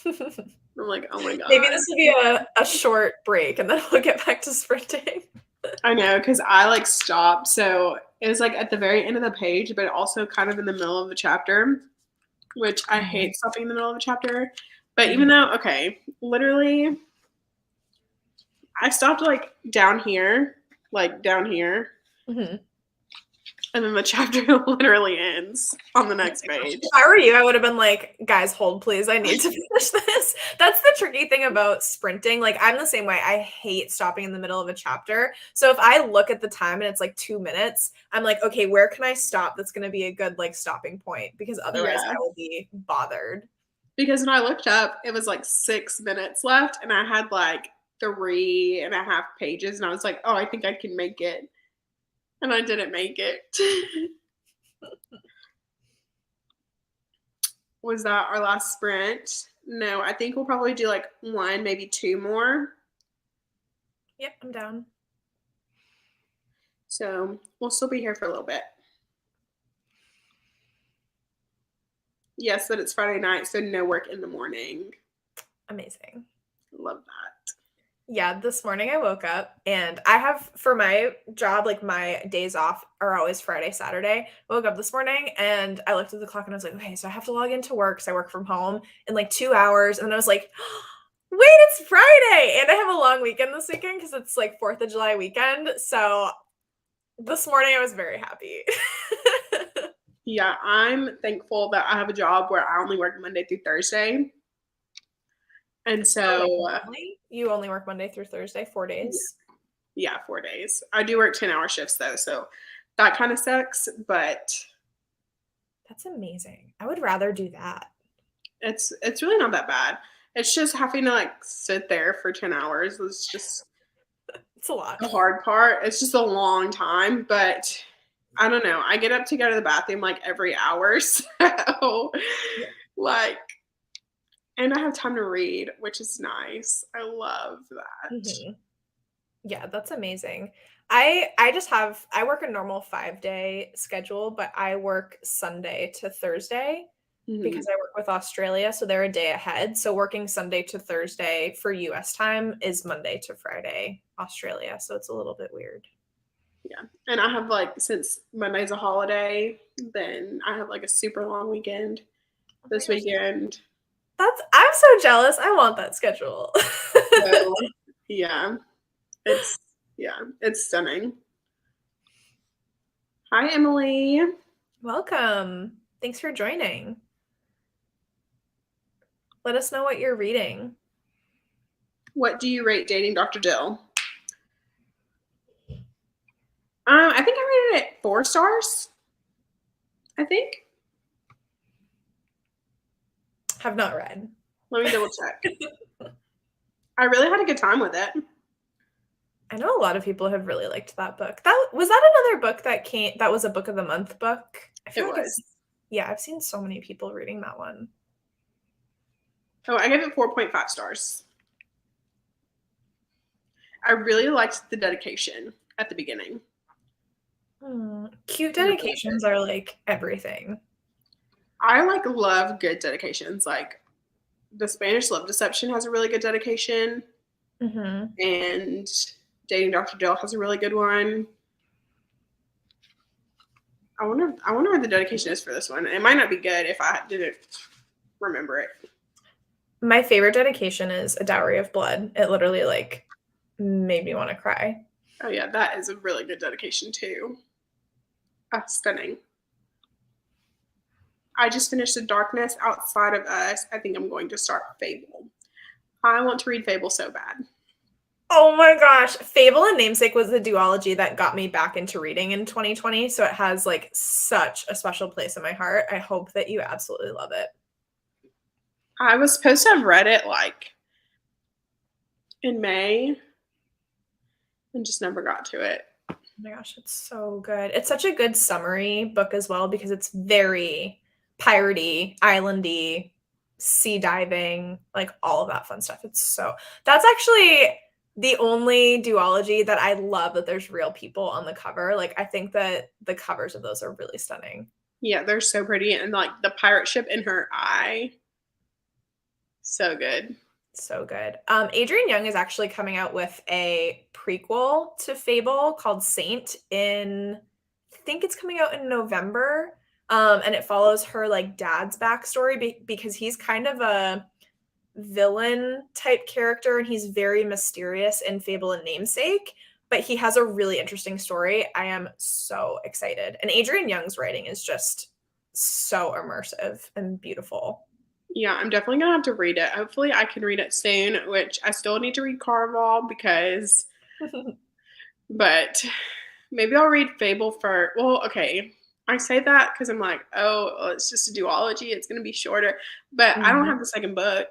I'm like, oh my god. Maybe this will be a short break and then we'll get back to sprinting. I know, because I like stopped. So it was like at the very end of the page, but also kind of in the middle of the chapter, which I hate stopping in the middle of a chapter. But even though, okay, literally, I stopped like down here. Mm-hmm. And then the chapter literally ends on the next page. If I were you, I would have been like, guys, hold please. I need to finish this. That's the tricky thing about sprinting. Like, I'm the same way. I hate stopping in the middle of a chapter. So if I look at the time and it's like 2 minutes, I'm like, okay, where can I stop that's going to be a good like stopping point? Because otherwise I will be bothered. Because when I looked up, it was like 6 minutes left and I had like 3.5 pages. And I was like, oh, I think I can make it. And I didn't make it. Was that our last sprint? No, I think we'll probably do like 1, maybe 2 more. Yep, I'm down. So we'll still be here for a little bit. Yes, but it's Friday night, so no work in the morning. Amazing. Love that. Yeah, this morning I woke up and I have for my job, like my days off are always Friday, Saturday. I woke up this morning and I looked at the clock and I was like, okay, so I have to log into work because I work from home in like 2 hours. And then I was like, wait, it's Friday. And I have a long weekend this weekend because it's like 4th of July weekend. So this morning I was very happy. Yeah, I'm thankful that I have a job where I only work Monday through Thursday. And so you only work Monday through Thursday, 4 days? Yeah, 4 days. I do work 10-hour shifts though, so that kind of sucks, but that's amazing. I would rather do that. It's really not that bad. It's just having to like sit there for 10 hours is just it's a lot. The hard part. It's just a long time, but I don't know. I get up to go to the bathroom like every hour, so like and I have time to read, which is nice. I love that. Mm-hmm. Yeah, that's amazing. I work a normal 5-day schedule, but I work Sunday to Thursday because I work with Australia, so they're a day ahead. So working Sunday to Thursday for US time is Monday to Friday, Australia. So it's a little bit weird. Yeah. And I have like, since Monday's a holiday, then I have like a super long weekend this weekend. I'm so jealous. I want that schedule. So, yeah. It's stunning. Hi, Emily. Welcome. Thanks for joining. Let us know what you're reading. What do you rate Dating Dr. Dill? I think I rated it 4 stars. I think. Have not read. Let me double check. I really had a good time with it. I know a lot of people have really liked that book. That another book that was a book of the month book. I feel like I've seen so many people reading that one. Oh, I gave it 4.5 stars. I really liked the dedication at the beginning. Cute dedications are like everything. I love good dedications. Like the Spanish Love Deception has a really good dedication, and Dating Dr. Dill has a really good one. I wonder what the dedication is for this one. It might not be good if I didn't remember it. My favorite dedication is A Dowry of Blood. It literally like made me want to cry. Oh yeah, that is a really good dedication too. Stunning. I just finished The Darkness Outside of Us. I think I'm going to start Fable. I want to read Fable so bad. Oh my gosh. Fable and Namesake was the duology that got me back into reading in 2020. So it has like such a special place in my heart. I hope that you absolutely love it. I was supposed to have read it like in May and just never got to it. Oh my gosh, it's so good. It's such a good summary book as well because it's very piratey, islandy, sea diving, like all of that fun stuff. That's actually the only duology that I love that there's real people on the cover. Like I think that the covers of those are really stunning. Yeah, they're so pretty. And like the pirate ship in her eye. So good. So good. Adrienne Young is actually coming out with a prequel to Fable called Saint I think it's coming out in November. And it follows her like dad's backstory because he's kind of a villain type character and he's very mysterious in Fable and Namesake, but he has a really interesting story. I am so excited. And Adrienne Young's writing is just so immersive and beautiful. Yeah, I'm definitely going to have to read it. Hopefully I can read it soon, which I still need to read Caraval because, but maybe I'll read Fable first. Well, okay. I say that because I'm like, oh, well, it's just a duology. It's going to be shorter. But I don't have the second book.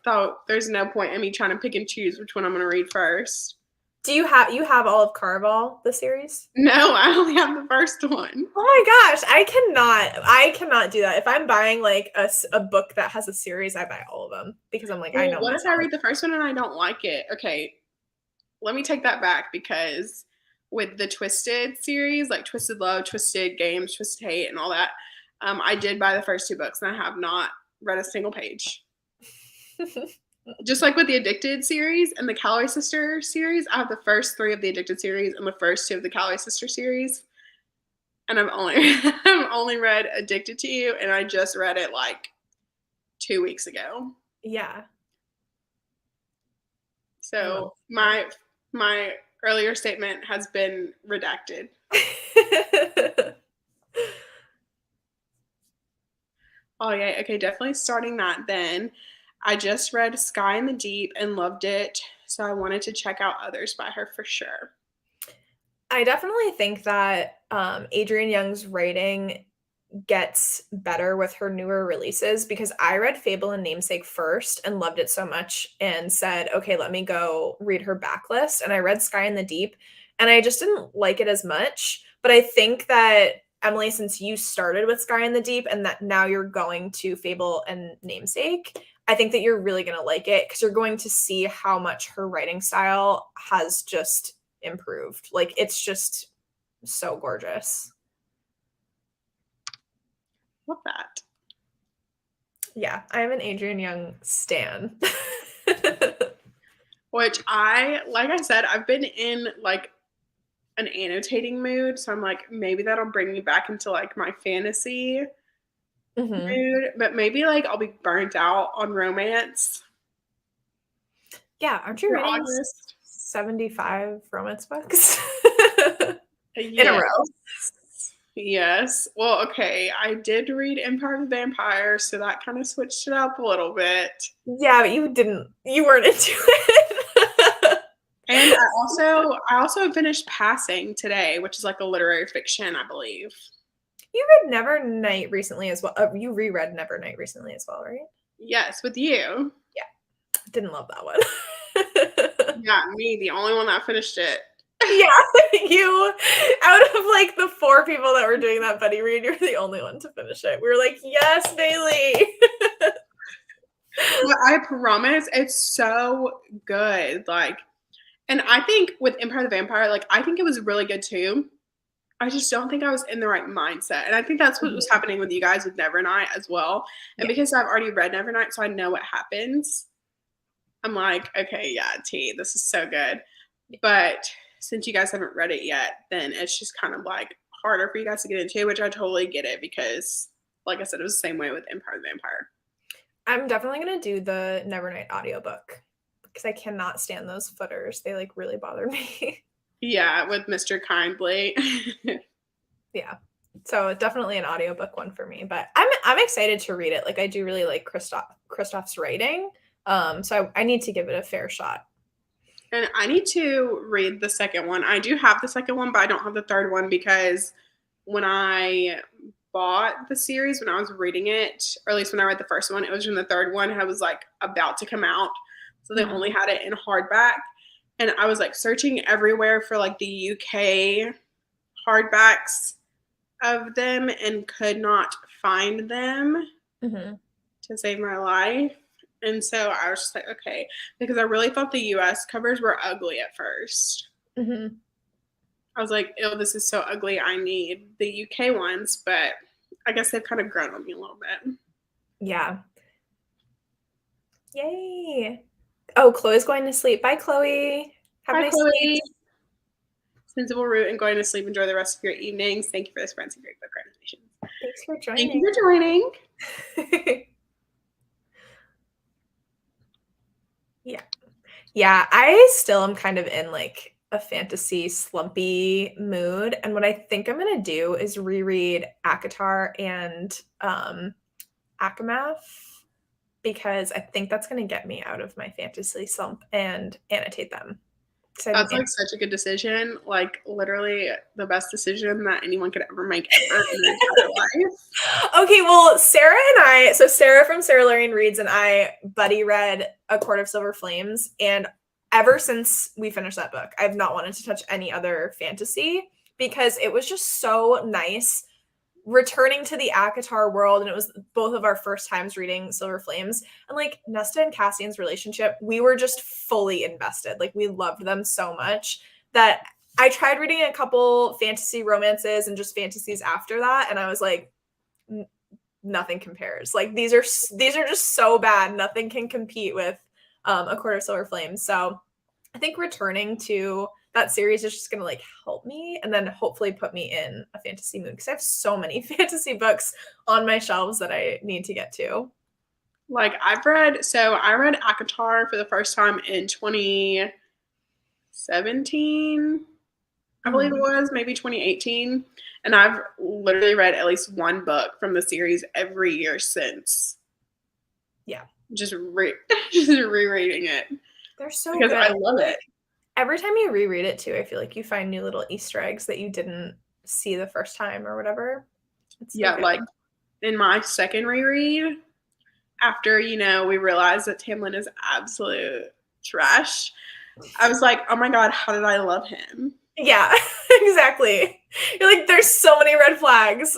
So there's no point in me trying to pick and choose which one I'm going to read first. Do you have all of Caraval, the series? No, I only have the first one. Oh my gosh, I cannot do that. If I'm buying like a book that has a series, I buy all of them because I'm like, I know. What if I read the first one and I don't like it? Okay, let me take that back because with the Twisted series, like Twisted Love, Twisted Games, Twisted Hate, and all that, I did buy the first 2 books and I have not read a single page. Just like with the Addicted series and the Calloway Sister series, I have the first 3 of the Addicted series and the first 2 of the Calloway Sister series. And I've only read Addicted to You, and I just read it like 2 weeks ago. Yeah. So my earlier statement has been redacted. Oh yeah, okay, definitely starting that then. I just read Sky in the Deep and loved it, so I wanted to check out others by her for sure. I definitely think that Adrienne Young's writing gets better with her newer releases because I read Fable and Namesake first and loved it so much and said, okay, let me go read her backlist. And I read Sky in the Deep and I just didn't like it as much. But I think that, Emily, since you started with Sky in the Deep and that now you're going to Fable and Namesake, I think that you're really going to like it because you're going to see how much her writing style has just improved. Like, it's just so gorgeous. Love that. Yeah, I'm an Adrienne Young stan. Which like I said, I've been in like an annotating mood. So I'm like, maybe that'll bring me back into like my fantasy mood. But maybe like I'll be burnt out on romance. Yeah, aren't you reading 75 romance books? In a row? Yes. Well, okay. I did read Empire of the Vampire, so that kind of switched it up a little bit. Yeah, but you weren't into it. And I also finished Passing today, which is like a literary fiction, I believe. You read Nevernight recently as well. You reread Nevernight recently as well, right? Yes, with you. Yeah, didn't love that one. Yeah, me, the only one that finished it. Yeah, you, out of like the 4 people that were doing that buddy read, you're the only one to finish it. We were like, yes, Bailey. But I promise it's so good. Like, and I think with Empire of the Vampire, like, I think it was really good too. I just don't think I was in the right mindset. And I think that's what was happening with you guys with Nevernight as well. And because I've already read Nevernight, so I know what happens, I'm like, okay, yeah, this is so good. But since you guys haven't read it yet, then it's just kind of like harder for you guys to get into, which I totally get it because, like I said, it was the same way with Empire of the Vampire. I'm definitely going to do the Nevernight audiobook because I cannot stand those footers. They like really bother me. Yeah, with Mr. Kindly. Yeah. So definitely an audiobook one for me, but I'm excited to read it. Like I do really like Christoph's writing. So I need to give it a fair shot. And I need to read the second one. I do have the second one, but I don't have the third one because when I bought the series, when I was reading it, or at least when I read the first one, it was when the third one was like about to come out. So they only had it in hardback. And I was like searching everywhere for like the UK hardbacks of them and could not find them to save my life. And so I was just like, okay, because I really thought the US covers were ugly at first. I was like, oh, this is so ugly. I need the UK ones, but I guess they've kind of grown on me a little bit. Yeah. Yay. Oh, Chloe's going to sleep. Bye, Chloe. Have a nice Chloe. Sensible root and going to sleep. Enjoy the rest of your evenings. Thank you for this fancy great book recommendations. Thanks for joining. Thank you for joining. Yeah, I still am kind of in like a fantasy slumpy mood. And what I think I'm going to do is reread ACOTAR and Akamath because I think that's going to get me out of my fantasy slump and annotate them. So that's like such a good decision. Like literally the best decision that anyone could ever make ever in their entire life. Okay, well, Sarah from Sarah Larian Reads and I buddy read A Court of Silver Flames, and ever since we finished that book, I've not wanted to touch any other fantasy because it was just so nice returning to the ACOTAR world, and it was both of our first times reading Silver Flames, and like Nesta and Cassian's relationship, we were just fully invested. Like we loved them so much that I tried reading a couple fantasy romances and just fantasies after that, and I was like, nothing compares. Like these are just so bad. Nothing can compete with A Court of Silver Flames. So I think returning to that series is just going to like help me and then hopefully put me in a fantasy mood because I have so many fantasy books on my shelves that I need to get to. Like I read ACOTAR for the first time in 2017, I believe it was, maybe 2018. And I've literally read at least one book from the series every year since. Yeah. Just rereading it. They're so because good. I love it. Every time you reread it too, I feel like you find new little Easter eggs that you didn't see the first time or whatever. Yeah, like in my second reread, after, we realized that Tamlin is absolute trash, I was like, oh my God, how did I love him? Yeah, exactly. You're like, there's so many red flags.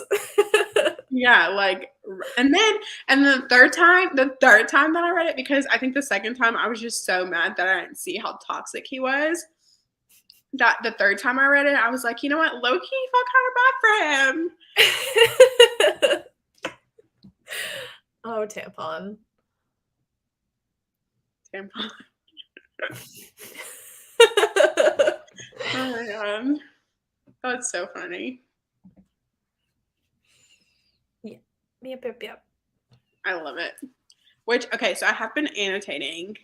Yeah, like, and the third time that I read it, because I think the second time I was just so mad that I didn't see how toxic he was, that the third time I read it, I was like, you know what, low-key felt kind of bad for him. Oh, tampon. Oh my God. That's so funny. Yep. I love it. Okay, so I have been annotating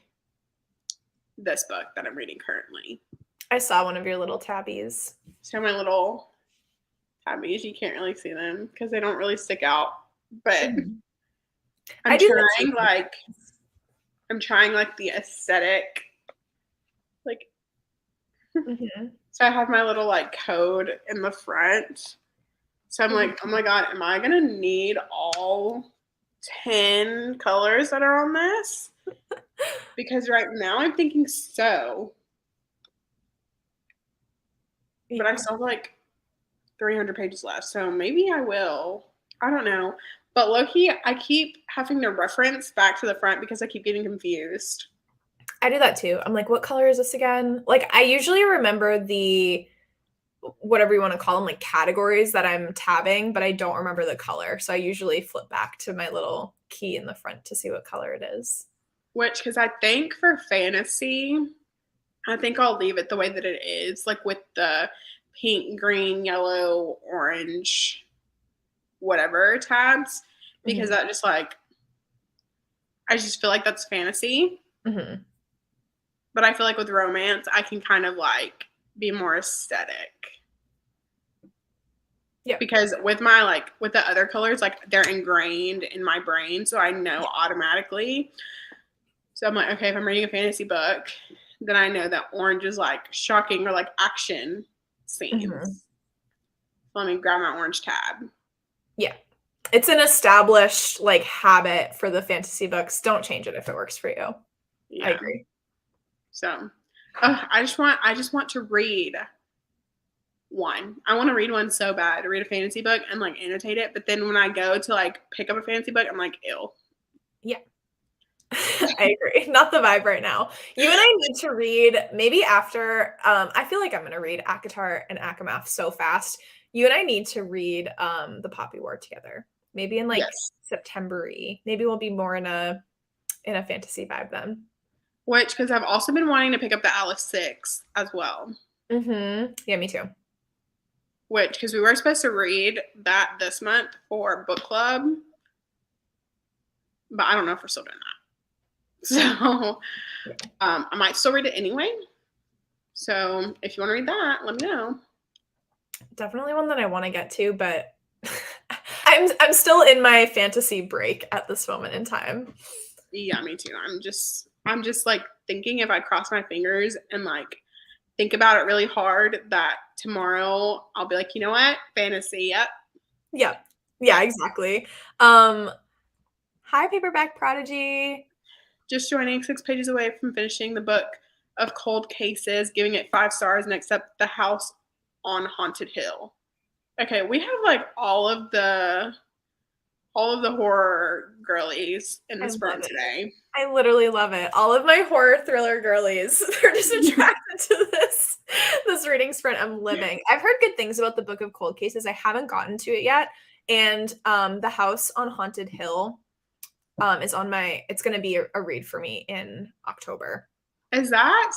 this book that I'm reading currently. I saw one of your little tabbies. So my little tabbies. You can't really see them because they don't really stick out. But I do that too. I'm trying like the aesthetic. Like, so I have my little like code in the front. So I'm like, oh my God, am I gonna need all 10 colors that are on this? Because right now I'm thinking so. But I still have like 300 pages left. So maybe I will. I don't know. But low-key, I keep having to reference back to the front because I keep getting confused. I do that too. I'm like, what color is this again? Like, I usually remember the, whatever you want to call them, like categories that I'm tabbing, but I don't remember the color. So I usually flip back to my little key in the front to see what color it is. Which, because I think for fantasy, I think I'll leave it the way that it is, like with the pink, green, yellow, orange, whatever tabs, because that just like, I just feel like that's fantasy. But I feel like with romance, I can kind of like be more aesthetic. Yeah. Because with my like, with the other colors, like they're ingrained in my brain. So I know automatically. So I'm like, okay, if I'm reading a fantasy book, then I know that orange is like shocking or like action scenes. So let me grab my orange tab. Yeah. It's an established like habit for the fantasy books. Don't change it if it works for you. Yeah. I agree. So I just want to read one. I want to read one so bad, to read a fantasy book and like annotate it. But then when I go to like pick up a fantasy book, I'm like, ew. Yeah. I agree. Not the vibe right now. You and I need to read maybe after, I feel like I'm going to read ACOTAR and ACOMAF so fast. You and I need to read The Poppy War together. Maybe in like September-y. Maybe we'll be more in a fantasy vibe then. Which, because I've also been wanting to pick up the Alice 6 as well. Yeah, me too. Which, because we were supposed to read that this month for book club. But I don't know if we're still doing that. So I might still read it anyway. So if you want to read that, let me know. Definitely one that I want to get to, but I'm still in my fantasy break at this moment in time. Yeah, me too. I'm just like thinking if I cross my fingers and like think about it really hard that tomorrow I'll be like, you know what? Fantasy, yep. Yep. Yeah, exactly. Hi, Paperback Prodigy. Just joining, 6 pages away from finishing the book of Cold Cases, giving it 5 stars, next up The House on Haunted Hill. Okay, we have like all of the horror girlies in this room today. I literally love it. All of my horror thriller girlies, they're just attracted to this reading sprint I'm living. I've heard good things about the Book of Cold Cases. I haven't gotten to it yet. And The House on Haunted Hill is on it's going to be a read for me in October. Is that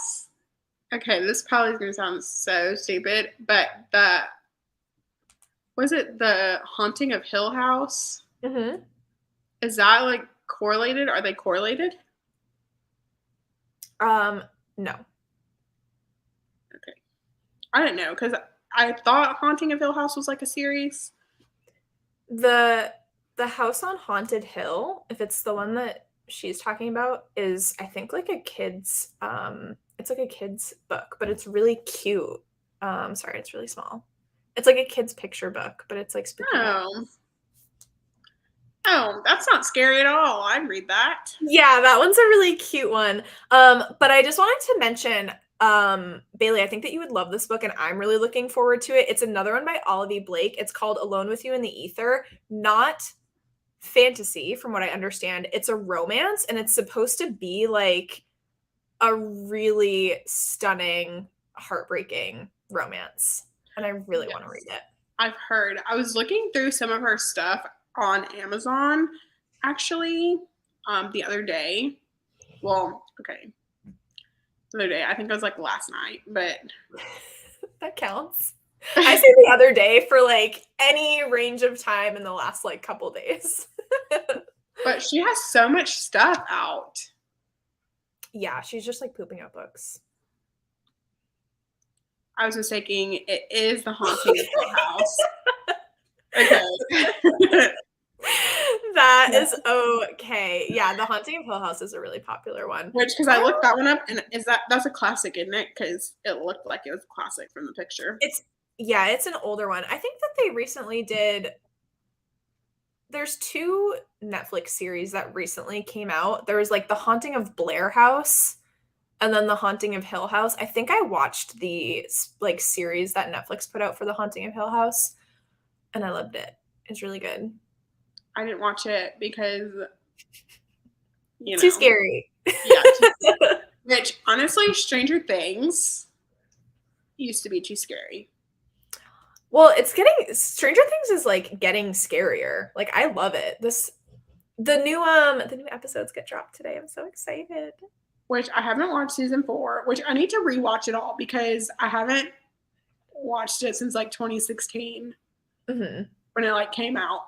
okay? This probably is going to sound so stupid, but was it The Haunting of Hill House? Is that like correlated? Are they correlated? No. Okay. I don't know because I thought Haunting of Hill House was like a series. The House on Haunted Hill, if it's the one that she's talking about, is I think like a kid's it's like a kid's book, but it's really cute. Sorry, it's really small. It's like a kid's picture book, but it's like spooky. Oh, that's not scary at all. I'd read that. Yeah, that one's a really cute one. But I just wanted to mention, Bailey, I think that you would love this book, and I'm really looking forward to it. It's another one by Olivia Blake. It's called Alone with You in the Ether. Not fantasy, from what I understand. It's a romance, and it's supposed to be like a really stunning, heartbreaking romance. And I really want to read it. I've heard. I was looking through some of her stuff on Amazon, actually, the other day. Well, okay. The other day. I think it was like last night, but that counts. I say the other day for like any range of time in the last like couple days. But she has so much stuff out. Yeah, she's just like pooping out books. I was mistaking. It is The Haunting of Hill House. Okay. That is okay. Yeah, The Haunting of Hill House is a really popular one. Which, because I looked that one up, and that's a classic, isn't it? Because it looked like it was a classic from the picture. It's an older one. I think that they recently did. There's 2 Netflix series that recently came out. There was like The Haunting of Blair House and then The Haunting of Hill House. I think I watched the like series that Netflix put out for The Haunting of Hill House, and I loved it. It's really good. I didn't watch it because, Too scary. Yeah. Which, honestly, Stranger Things used to be too scary. Well, Stranger Things is like getting scarier. Like I love it. The new episodes get dropped today. I'm so excited. Which I haven't watched season 4, which I need to rewatch it all because I haven't watched it since like 2016 when it like came out.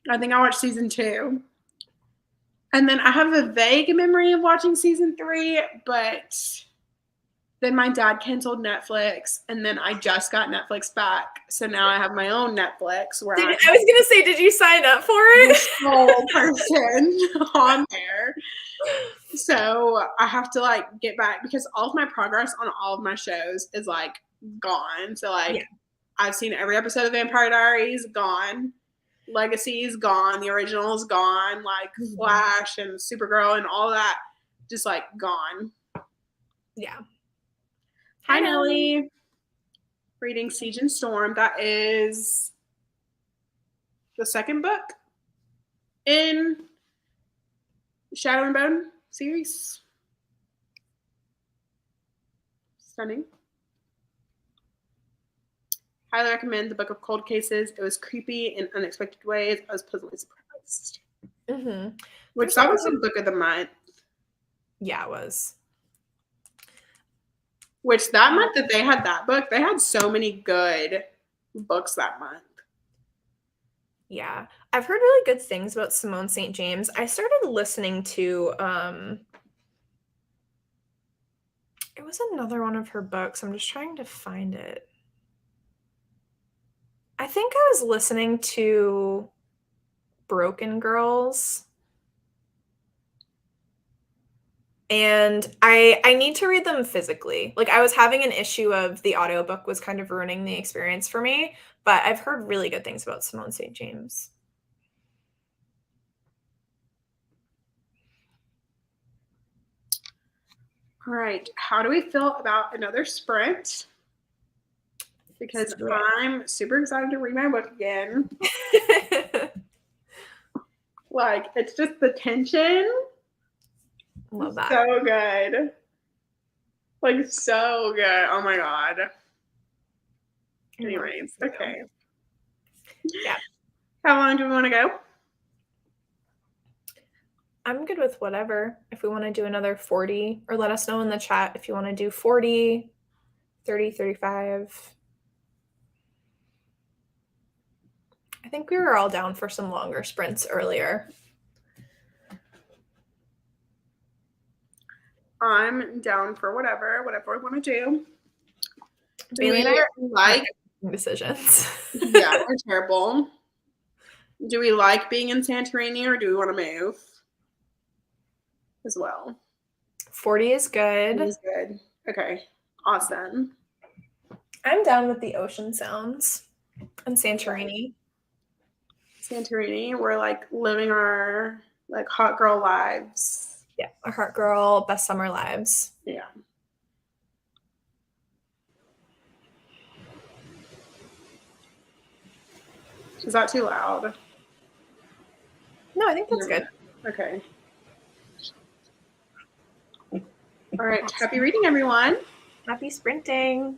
I think I watched season 2. And then I have a vague memory of watching season 3, but then my dad canceled Netflix, and then I just got Netflix back. So now I have my own Netflix where I was gonna say, did you sign up for it? The sole person on there. So I have to like get back because all of my progress on all of my shows is like gone. So like I've seen every episode of Vampire Diaries, gone. Legacy is gone. The original is gone. Like Flash and Supergirl and all that, just like gone. Yeah. Finally, reading Siege and Storm. That is the second book in Shadow and Bone series. Stunning. Highly recommend the Book of Cold Cases. It was creepy in unexpected ways. I was pleasantly surprised. Which that was the book of the month. Yeah, it was. Which that month that they had that book, they had so many good books that month. Yeah. I've heard really good things about Simone St. James. I started listening to it was another one of her books. I'm just trying to find it. I think I was listening to Broken Girls. And I need to read them physically. Like I was having an issue of the audiobook was kind of ruining the experience for me, but I've heard really good things about Simone St. James. All right. How do we feel about another sprint? Because I'm super excited to read my book again. Like, it's just the tension. Love that. So good. Like, so good. Oh my God. Anyways, okay. Yeah. How long do we want to go? I'm good with whatever. If we want to do another 40, or let us know in the chat if you want to do 40, 30, 35. I think we were all down for some longer sprints earlier. I'm down for whatever we want to do. Bailey and I are like decisions. Yeah, we're terrible. Do we like being in Santorini or do we want to move as well? 40 is good. 40 is good. Okay, awesome. I'm down with the ocean sounds and Santorini. Santorini, we're like living our like hot girl lives. Yeah, our hot girl best summer lives. Yeah. Is that too loud? No, I think that's good. Okay. All right. Happy reading, everyone. Happy sprinting.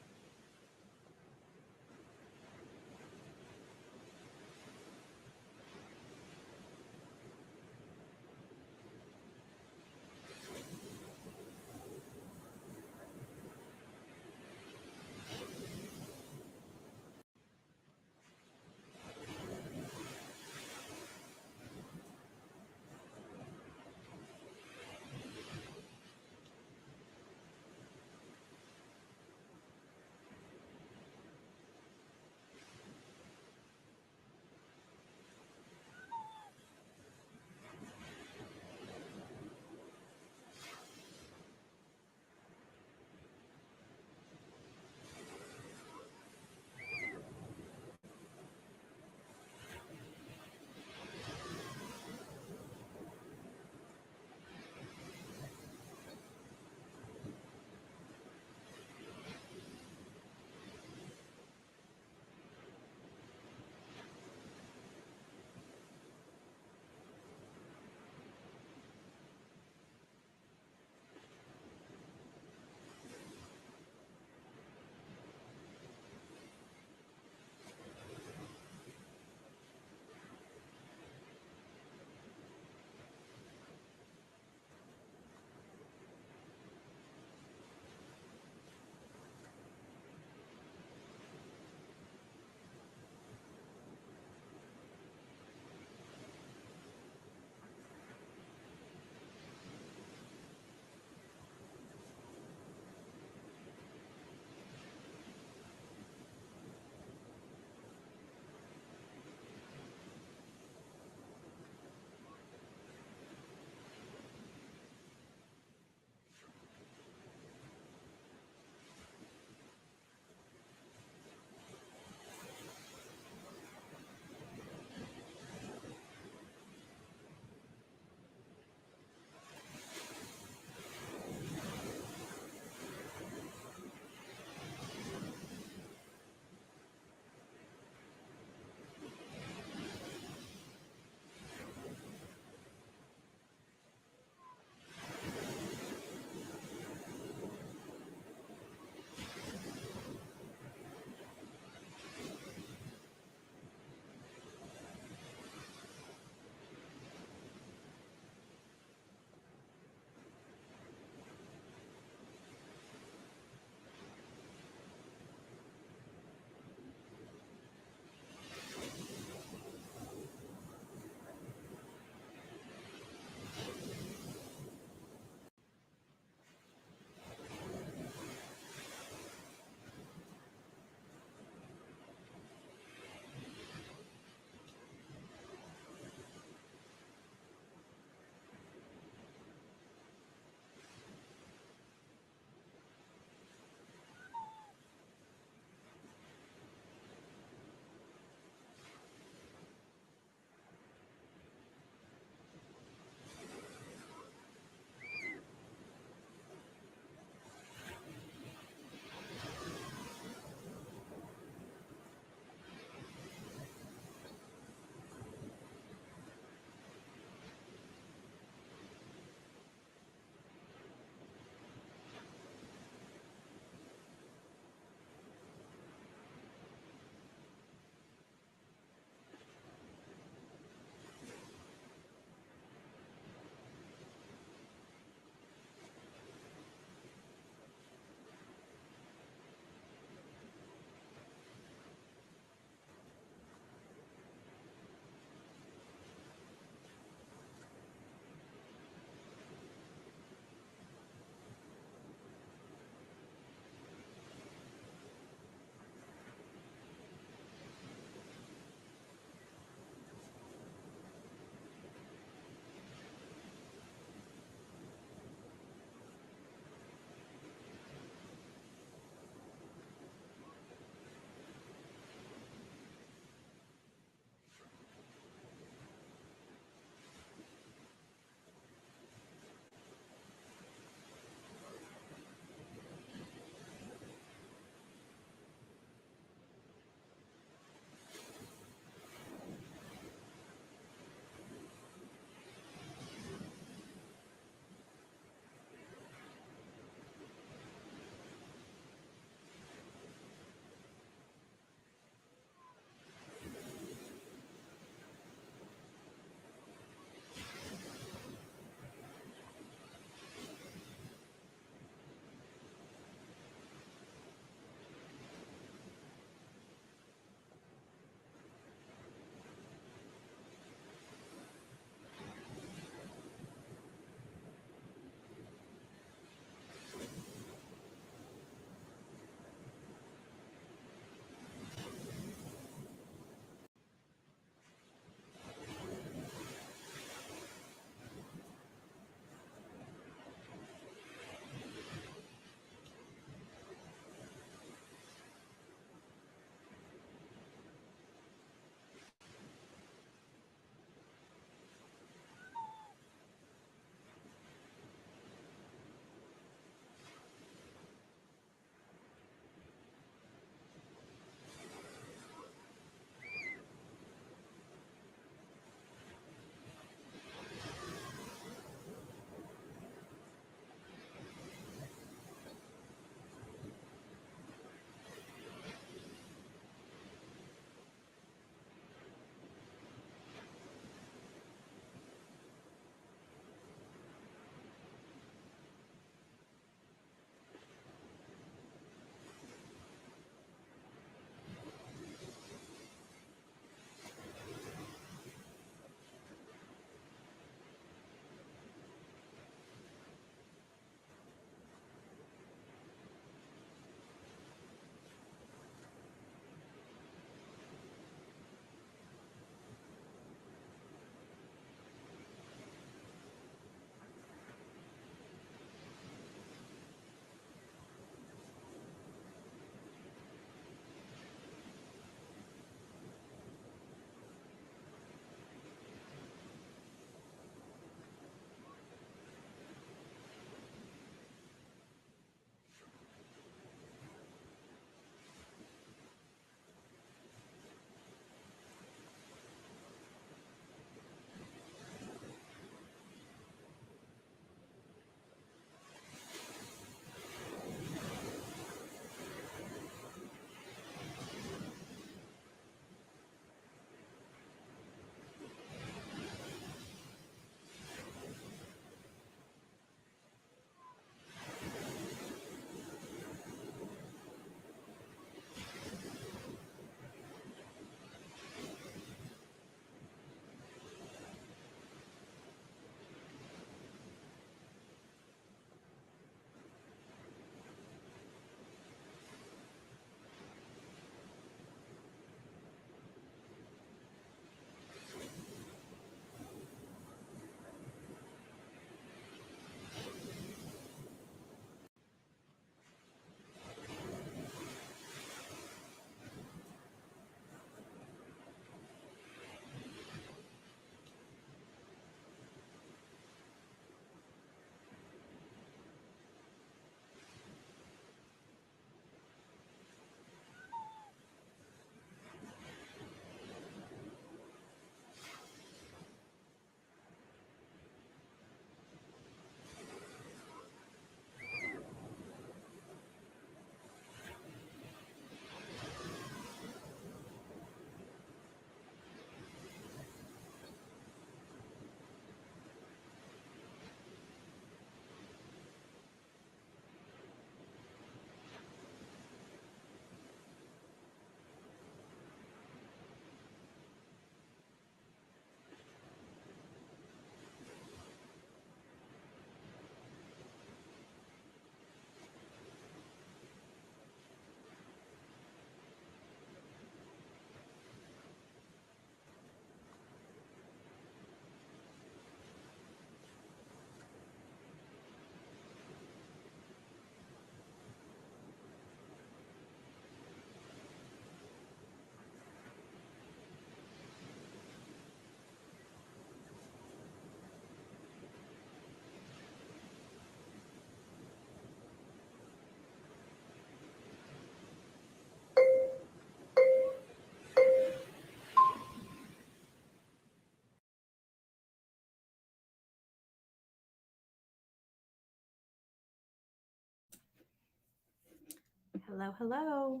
Hello, hello.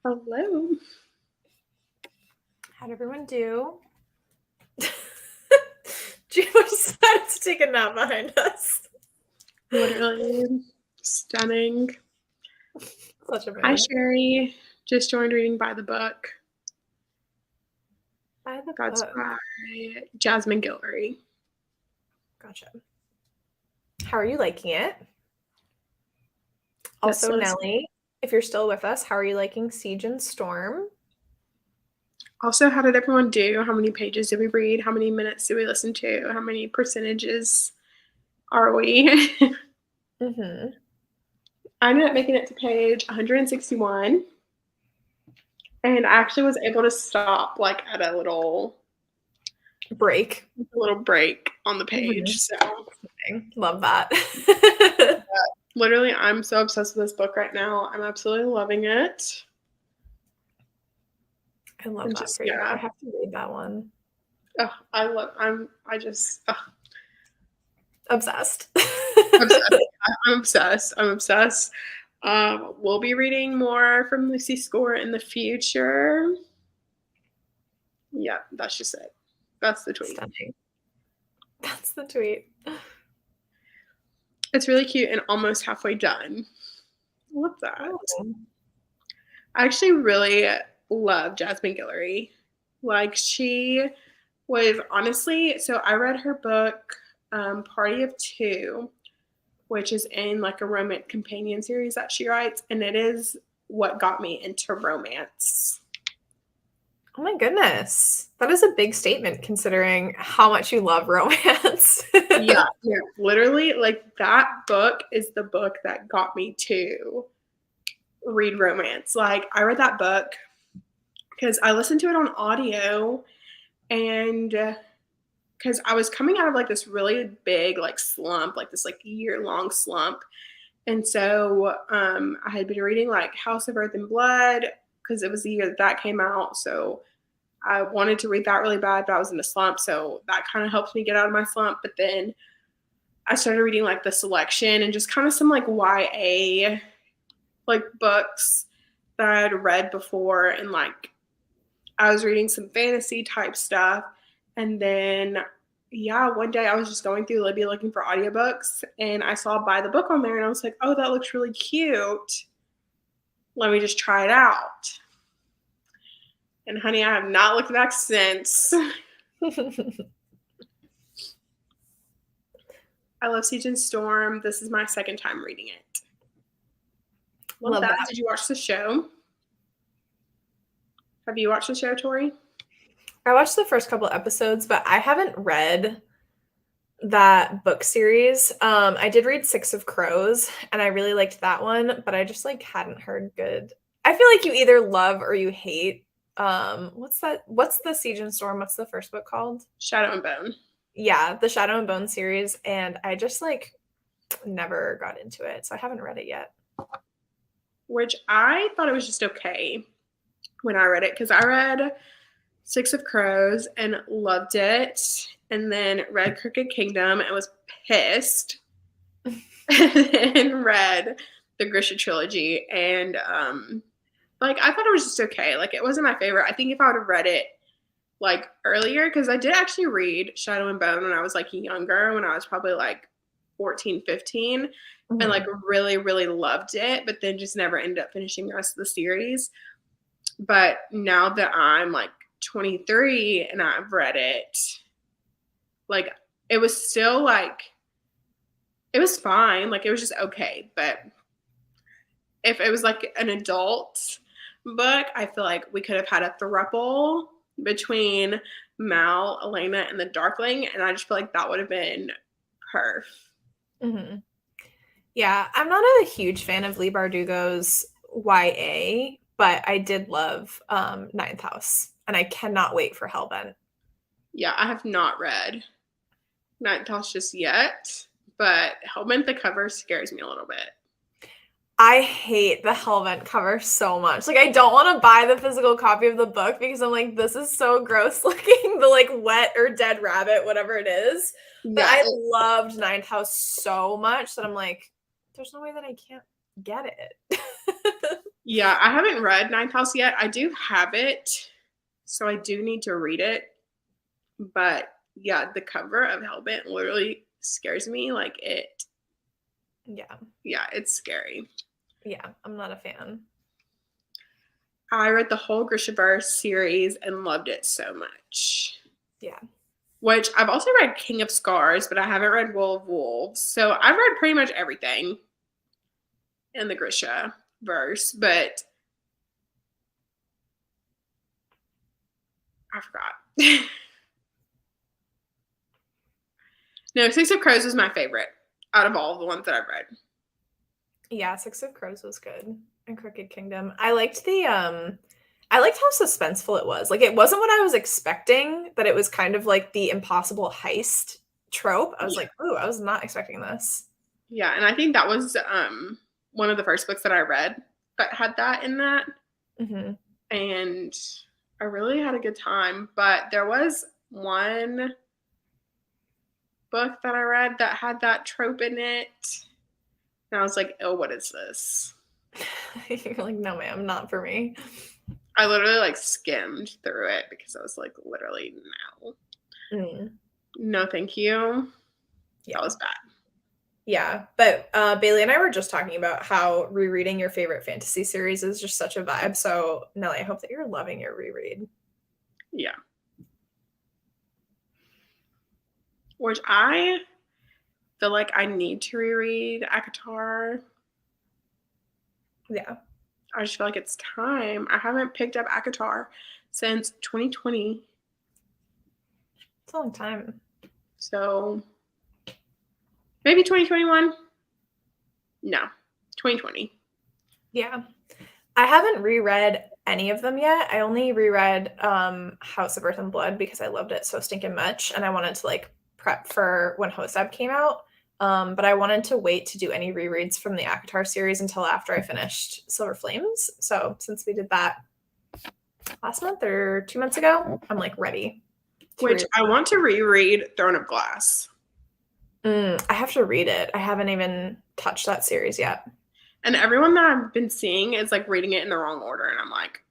Hello. How'd everyone do? Gino decided to take a nap behind us. Literally stunning. Such a mood. Hi, Sherry. Just joined reading By the Book. By the That's book. by Jasmine Guillory. Gotcha. How are you liking it? Also, Nellie, if you're still with us, how are you liking Siege and Storm? Also, how did everyone do? How many pages did we read? How many minutes did we listen to? How many percentages are we? Mm-hmm. I ended up making it to page 161. And I actually was able to stop like at a little break on the page. So love that. Literally, I'm so obsessed with this book right now. I'm absolutely loving it. I love that for you. I have to read that one. Oh, I'm obsessed. I'm obsessed. We'll be reading more from Lucy Score in the future. Yeah, that's just it. That's the tweet. Stunning. That's the tweet. It's really cute and almost halfway done. Love that. Oh. I actually really love Jasmine Guillory. Like, she was honestly, so I read her book, Party of Two, which is in like a romance companion series that she writes, and it is what got me into romance. Oh my goodness. That is a big statement considering how much you love romance. yeah, literally, like that book is the book that got me to read romance. Like, I read that book because I listened to it on audio, and because I was coming out of like this really big like slump, like this like year-long slump. And so I had been reading like House of Earth and Blood because it was the year that came out. So I wanted to read that really bad, but I was in a slump. So that kind of helped me get out of my slump. But then I started reading like The Selection and just kind of some like YA like books that I had read before. And like I was reading some fantasy type stuff. And then one day I was just going through Libby looking for audiobooks, and I saw By the Book on there, and I was like, oh, that looks really cute. Let me just try it out. And honey, I have not looked back since. I love Siege and Storm. This is my second time reading it. Love that. Did you watch the show? Have you watched the show, Tori? I watched the first couple episodes, but I haven't read that book series. I did read Six of Crows, and I really liked that one, but I just like hadn't heard good. I feel like you either love or you hate. What's the Siege and Storm? What's the first book called? Shadow and Bone. Yeah, the Shadow and Bone series, and I just like never got into it, so I haven't read it yet. Which I thought it was just okay when I read it, because I read Six of Crows and loved it, and then read Crooked Kingdom and was pissed, and read the Grisha trilogy, and like I thought it was just okay. Like, it wasn't my favorite. I think if I would have read it like earlier, because I did actually read Shadow and Bone when I was like younger, when I was probably like 14, 15, and like really, really loved it, but then just never ended up finishing the rest of the series. But now that I'm like 23 and I've read it, like it was still like, it was fine. Like, it was just okay. But if it was like an adult book, I feel like we could have had a throuple between Mal, Elena, and the Darkling, and I just feel like that would have been perf. Mm-hmm. Yeah, I'm not a huge fan of Leigh Bardugo's YA, but I did love Ninth House, and I cannot wait for Hellbent. Yeah, I have not read Ninth House just yet, but Hellbent, the cover scares me a little bit. I hate the Hellbent cover so much. Like, I don't want to buy the physical copy of the book because I'm like, this is so gross looking, the like wet or dead rabbit, whatever it is. But yeah, I loved Ninth House so much that I'm like, there's no way that I can't get it. Yeah, I haven't read Ninth House yet. I do have it, so I do need to read it. But yeah, the cover of Hellbent literally scares me. Like Yeah. yeah, it's scary. Yeah, I'm not a fan. I read the whole Grishaverse series and loved it so much. Yeah. Which I've also read King of Scars, but I haven't read Wool of Wolves. So I've read pretty much everything in the Grisha verse, but I forgot. No, Six of Crows was my favorite out of all of the ones that I've read. Yeah, Six of Crows was good. And Crooked Kingdom. I liked I liked how suspenseful it was. Like it wasn't what I was expecting, that it was kind of like the impossible heist trope. I was Yeah. like, ooh, I was not expecting this. Yeah, and I think that was one of the first books that I read that had that in that. Mm-hmm. And I really had a good time. But there was one book that I read that had that trope in it. And I was like, oh, what is this? You're like, no, ma'am, not for me. I literally like skimmed through it because I was like, literally, no. No, thank you. Yeah. That was bad. Yeah, but Bailey and I were just talking about how rereading your favorite fantasy series is just such a vibe. So, Nelly, I hope that you're loving your reread. Yeah. Which I feel like I need to reread ACOTAR. Yeah. I just feel like it's time. I haven't picked up ACOTAR since 2020. It's a long time. So maybe 2021? No, 2020. Yeah. I haven't reread any of them yet. I only reread House of Earth and Blood because I loved it so stinking much and I wanted to like prep for when Hosab came out. But I wanted to wait to do any rereads from the ACOTAR series until after I finished Silver Flames. So since we did that last month or 2 months ago, I'm like ready. Which I want to reread Throne of Glass. I have to read it. I haven't even touched that series yet. And everyone that I've been seeing is like reading it in the wrong order. And I'm like,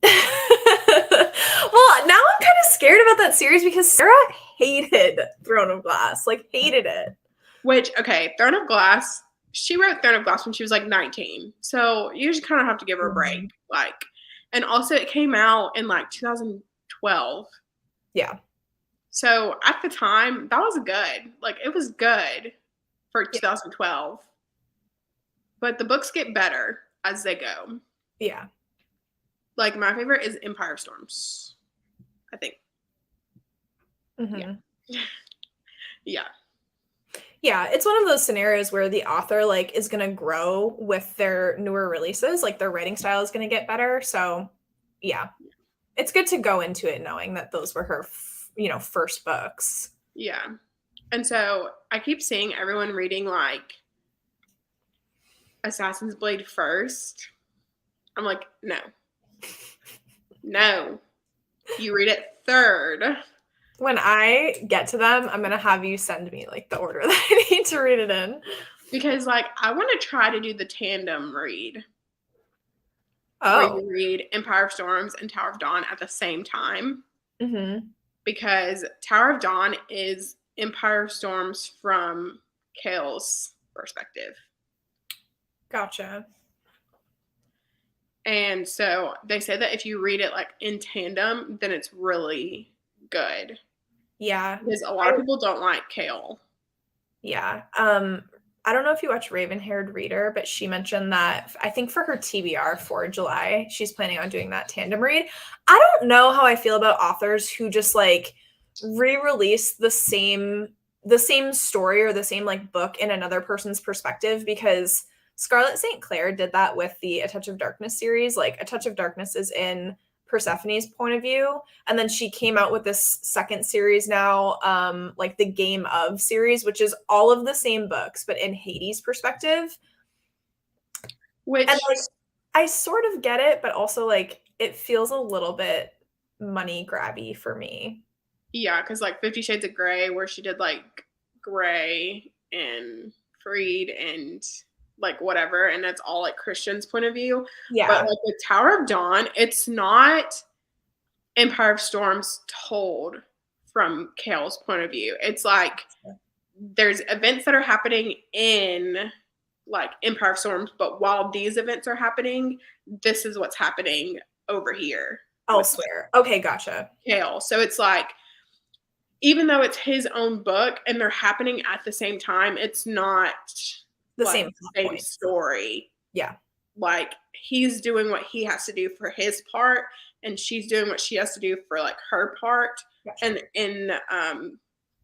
well, now I'm kind of scared about that series because Sarah hated Throne of Glass, like hated it. Which, okay, Throne of Glass, she wrote Throne of Glass when she was like 19. So you just kind of have to give her a break. Like, and also it came out in like 2012. Yeah. So at the time, that was good. Like, it was good for 2012. But the books get better as they go. Yeah. Like, my favorite is Empire of Storms, I think. Mm-hmm. Yeah. Yeah, it's one of those scenarios where the author like is going to grow with their newer releases, like their writing style is going to get better. So, yeah. It's good to go into it knowing that those were her, first books. Yeah. And so I keep seeing everyone reading like Assassin's Blade first. I'm like, no. No. You read it third. When I get to them, I'm going to have you send me like the order that I need to read it in. Because like I want to try to do the tandem read. Oh. Where you read Empire of Storms and Tower of Dawn at the same time. Mm-hmm. Because Tower of Dawn is Empire of Storms from Kale's perspective. Gotcha. And so they say that if you read it like in tandem, then it's really good. Yeah. Because a lot of people don't like Kale. Yeah. I don't know if you watch Raven Haired Reader, but she mentioned that I think for her TBR for July, she's planning on doing that tandem read. I don't know how I feel about authors who just like re-release the same story or the same like book in another person's perspective, because Scarlet St. Clair did that with the A Touch of Darkness series. Like A Touch of Darkness is in Persephone's point of view, and then she came out with this second series now, like the Game of series, which is all of the same books but in Hades' perspective. Which, and like I sort of get it, but also like it feels a little bit money grabby for me. Yeah, because like 50 Shades of Grey, where she did like Grey and Freed and like whatever, and it's all like Christian's point of view. Yeah. But like with Tower of Dawn, it's not Empire of Storms told from Kale's point of view. It's like there's events that are happening in like Empire of Storms, but while these events are happening, this is what's happening over here elsewhere. Okay, gotcha. Kale. So it's like, even though it's his own book and they're happening at the same time, it's not the like same story. Yeah. Like he's doing what he has to do for his part, and she's doing what she has to do for like her part. Gotcha. And in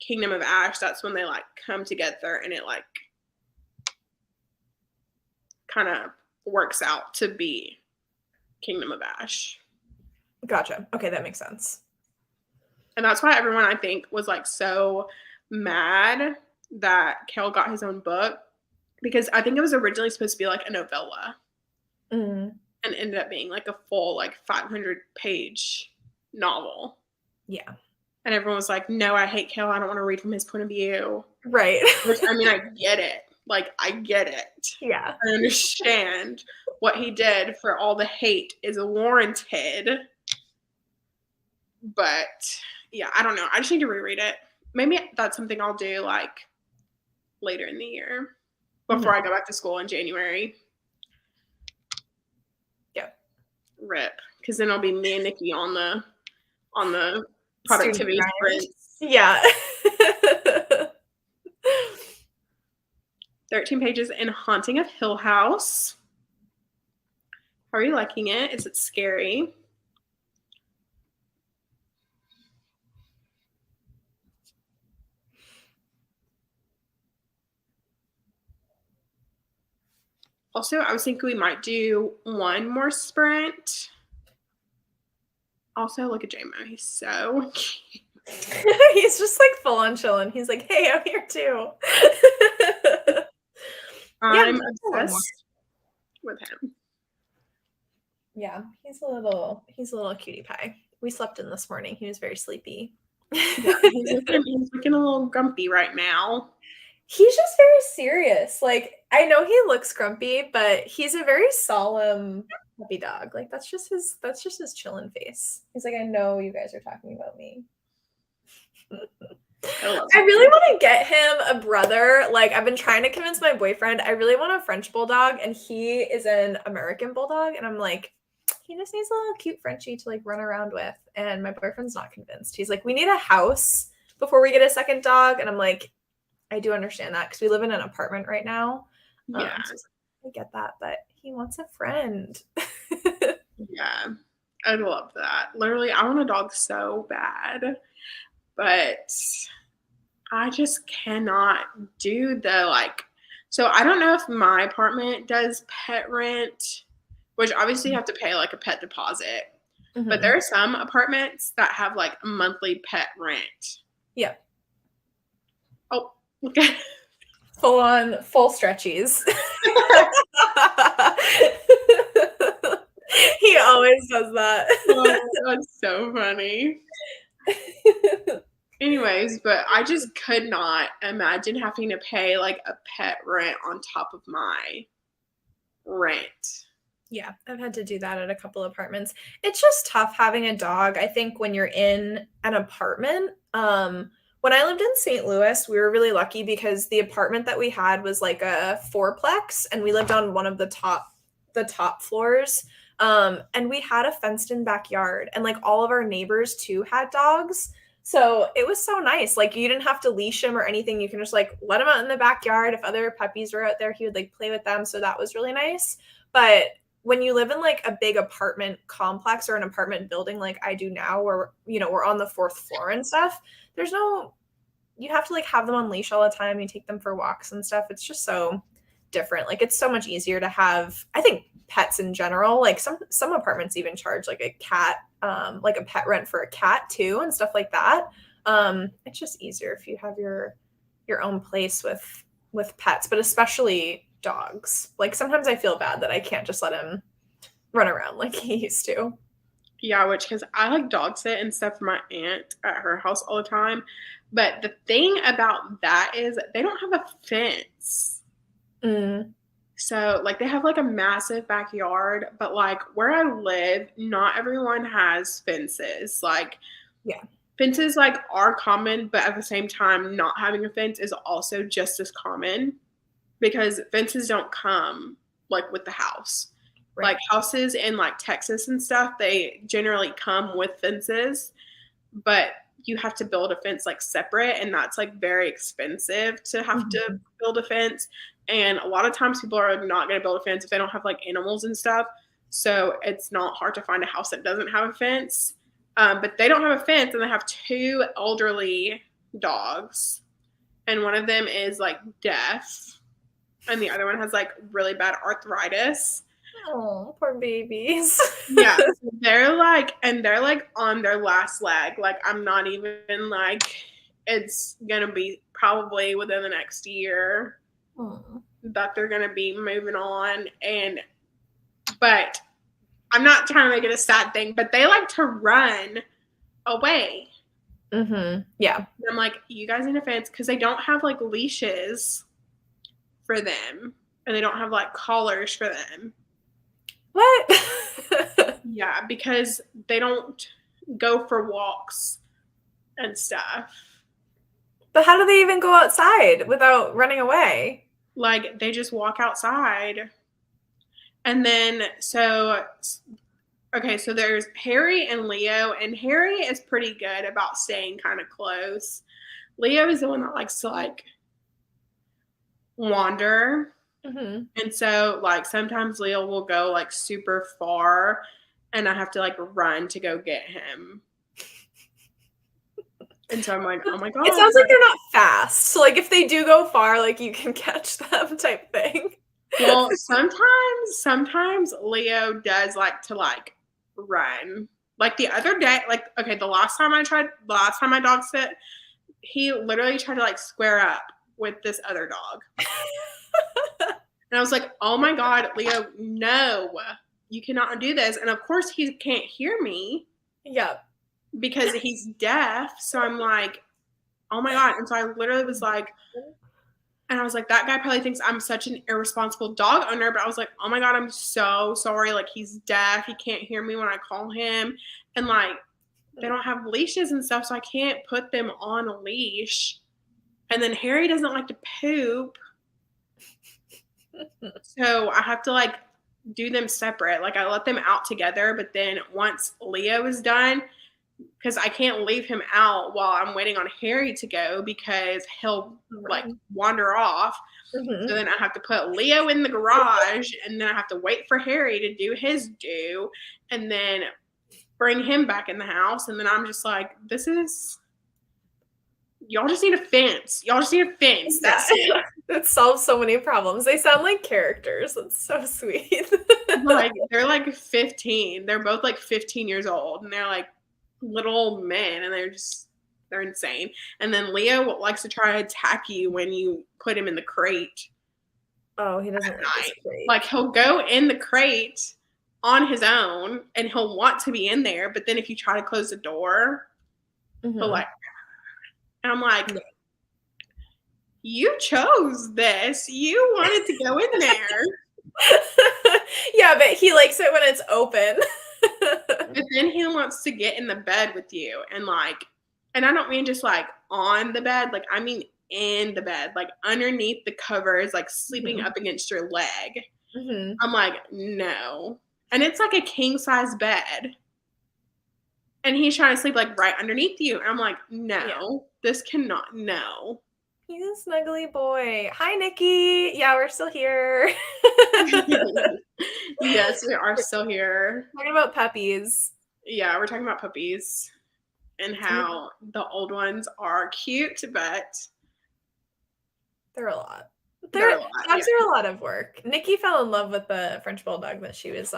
Kingdom of Ash, that's when they like come together and it like kind of works out to be Kingdom of Ash. Gotcha. Okay, that makes sense. And that's why everyone, I think, was like so mad that Kale got his own book, because I think it was originally supposed to be like a novella, and ended up being like a full like 500-page novel. Yeah. And everyone was like, no, I hate Kale. I don't want to read from his point of view. Right. Which, I mean, I get it. Like, I get it. Yeah. I understand what he did for all the hate is warranted. But yeah, I don't know. I just need to reread it. Maybe that's something I'll do like later in the year before I go back to school in January. Yeah. RIP. Because then it'll be me and Nikki on the productivity sprints. Yeah. 13 pages in Haunting of Hill House. How are you liking it? Is it scary? Also, I was thinking we might do one more sprint. Also, look at JMO. He's so cute. He's just like full on chilling. He's like, hey, I'm here too. I'm obsessed with him. Yeah, he's a little cutie pie. We slept in this morning. He was very sleepy. Yeah, he's looking a little grumpy right now. He's just very serious. Like, I know he looks grumpy, but he's a very solemn puppy dog. Like, that's just his chillin' face. He's like, I know you guys are talking about me. I really want to get him a brother. Like, I've been trying to convince my boyfriend. I really want a French bulldog, and he is an American bulldog. And I'm like, he just needs a little cute Frenchie to like run around with. And my boyfriend's not convinced. He's like, we need a house before we get a second dog. And I'm like, I do understand that because we live in an apartment right now. Yeah. So I get that, but he wants a friend. Yeah, I'd love that. Literally, I want a dog so bad, but I just cannot do the like. So I don't know if my apartment does pet rent, which obviously you have to pay like a pet deposit. Mm-hmm. But there are some apartments that have like a monthly pet rent. Yeah. Oh, okay. Full stretchies. He always does that. Oh, that's so funny. Anyways, but I just could not imagine having to pay like a pet rent on top of my rent. Yeah, I've had to do that at a couple of apartments. It's just tough having a dog. I think when you're in an apartment, when I lived in St. Louis, we were really lucky because the apartment that we had was like a fourplex, and we lived on one of the top floors. And we had a fenced-in backyard, and like all of our neighbors too had dogs. So it was so nice. Like you didn't have to leash him or anything. You can just like let him out in the backyard. If other puppies were out there, he would like play with them. So that was really nice. But when you live in like a big apartment complex or an apartment building like I do now, where, you know, we're on the 4th floor and stuff, you have to like have them on leash all the time. You take them for walks and stuff. It's just so different. Like it's so much easier to have, I think, pets in general. Like some apartments even charge like a cat, like a pet rent for a cat too and stuff like that. It's just easier if you have your own place with pets, but especially dogs. Like sometimes I feel bad that I can't just let him run around like he used to. Yeah, because I like dog sit and stuff for my aunt at her house all the time. But the thing about that is they don't have a fence. Mm. So, like, they have, like, a massive backyard, but, like, where I live, not everyone has fences. Like, Yeah. fences, like, are common, but at the same time, not having a fence is also just as common because fences don't come, like, with the house. Right. Like, houses in, like, Texas and stuff, they generally come with fences, but you have to build a fence, like, separate, and that's, like, very expensive to have to Mhm. build a fence, and a lot of times people are not gonna build a fence if they don't have, like, animals and stuff, so it's not hard to find a house that doesn't have a fence, but they don't have a fence, and they have 2 elderly dogs, and one of them is, like, deaf, and the other one has, like, really bad arthritis. Oh, poor babies. Yeah, so they're, like, on their last leg, like, I'm not even, like, it's gonna be probably within the next year Oh. that they're gonna be moving on, but I'm not trying to make it a sad thing, but they like to run away. Yeah. And I'm like, "You guys need a fence because they don't have, like, leashes for them, and they don't have, like, collars for them." What? Yeah, because they don't go for walks and stuff. But how do they even go outside without running away? Like, they just walk outside. And then, so, okay, so there's Harry and Leo, and Harry is pretty good about staying kind of close. Leo is the one that likes to, like, wander. Mhm. And so, like, sometimes Leo will go, like, super far, and I have to, like, run to go get him. And so I'm like, oh my God. It sounds like they're not fast. So, like, if they do go far, like, you can catch them type thing. Well, sometimes Leo does like to, like, run. Like, the other day, like, okay, the last time my dog sit, he literally tried to, like, square up with this other dog. And I was like, "Oh my God, Leo, no. You cannot do this." And of course he can't hear me Yep. because he's deaf. So I'm like, "Oh my God." And so I literally was like, and I was like, that guy probably thinks I'm such an irresponsible dog owner. But I was like, oh my God, I'm so sorry. Like, he's deaf. He can't hear me when I call him. And, like, they don't have leashes and stuff. So I can't put them on a leash. And then Harry doesn't like to poop. So I have to, like, do them separate. Like, I let them out together. But then once Leo is done, because I can't leave him out while I'm waiting on Harry to go because he'll, like, wander off. So then I have to put Leo in the garage, and then I have to wait for Harry to do his due, and then bring him back in the house. And then I'm just like, y'all just need a fence. Y'all just need a fence. That's it. It solves so many problems. They sound like characters. That's so sweet. Like, they're like 15. They're both like 15 years old, and they're like little old men, and they're insane. And then Leo likes to try to attack you when you put him in the crate. Oh, he doesn't like this crate. Like, he'll go in the crate on his own, and he'll want to be in there, but then if you try to close the door, he'll, like, and I'm like, you chose this. You wanted to go in there. Yeah, but he likes it when it's open. But then he wants to get in the bed with you, and, like, and I don't mean just, like, on the bed, like, I mean in the bed, like, underneath the covers, like, sleeping up against your leg. I'm like, no. And it's like a king size bed. And he's trying to sleep, like, right underneath you. And I'm like, no, this cannot, no. He's a snuggly boy. Hi, Nikki. Yeah, we're still here. Yes, we are still here. Talking about puppies. Yeah, we're talking about puppies and how the old ones are cute, but they're a lot. They're a lot, Dogs are a lot of work. Nikki fell in love with the French bulldog that she was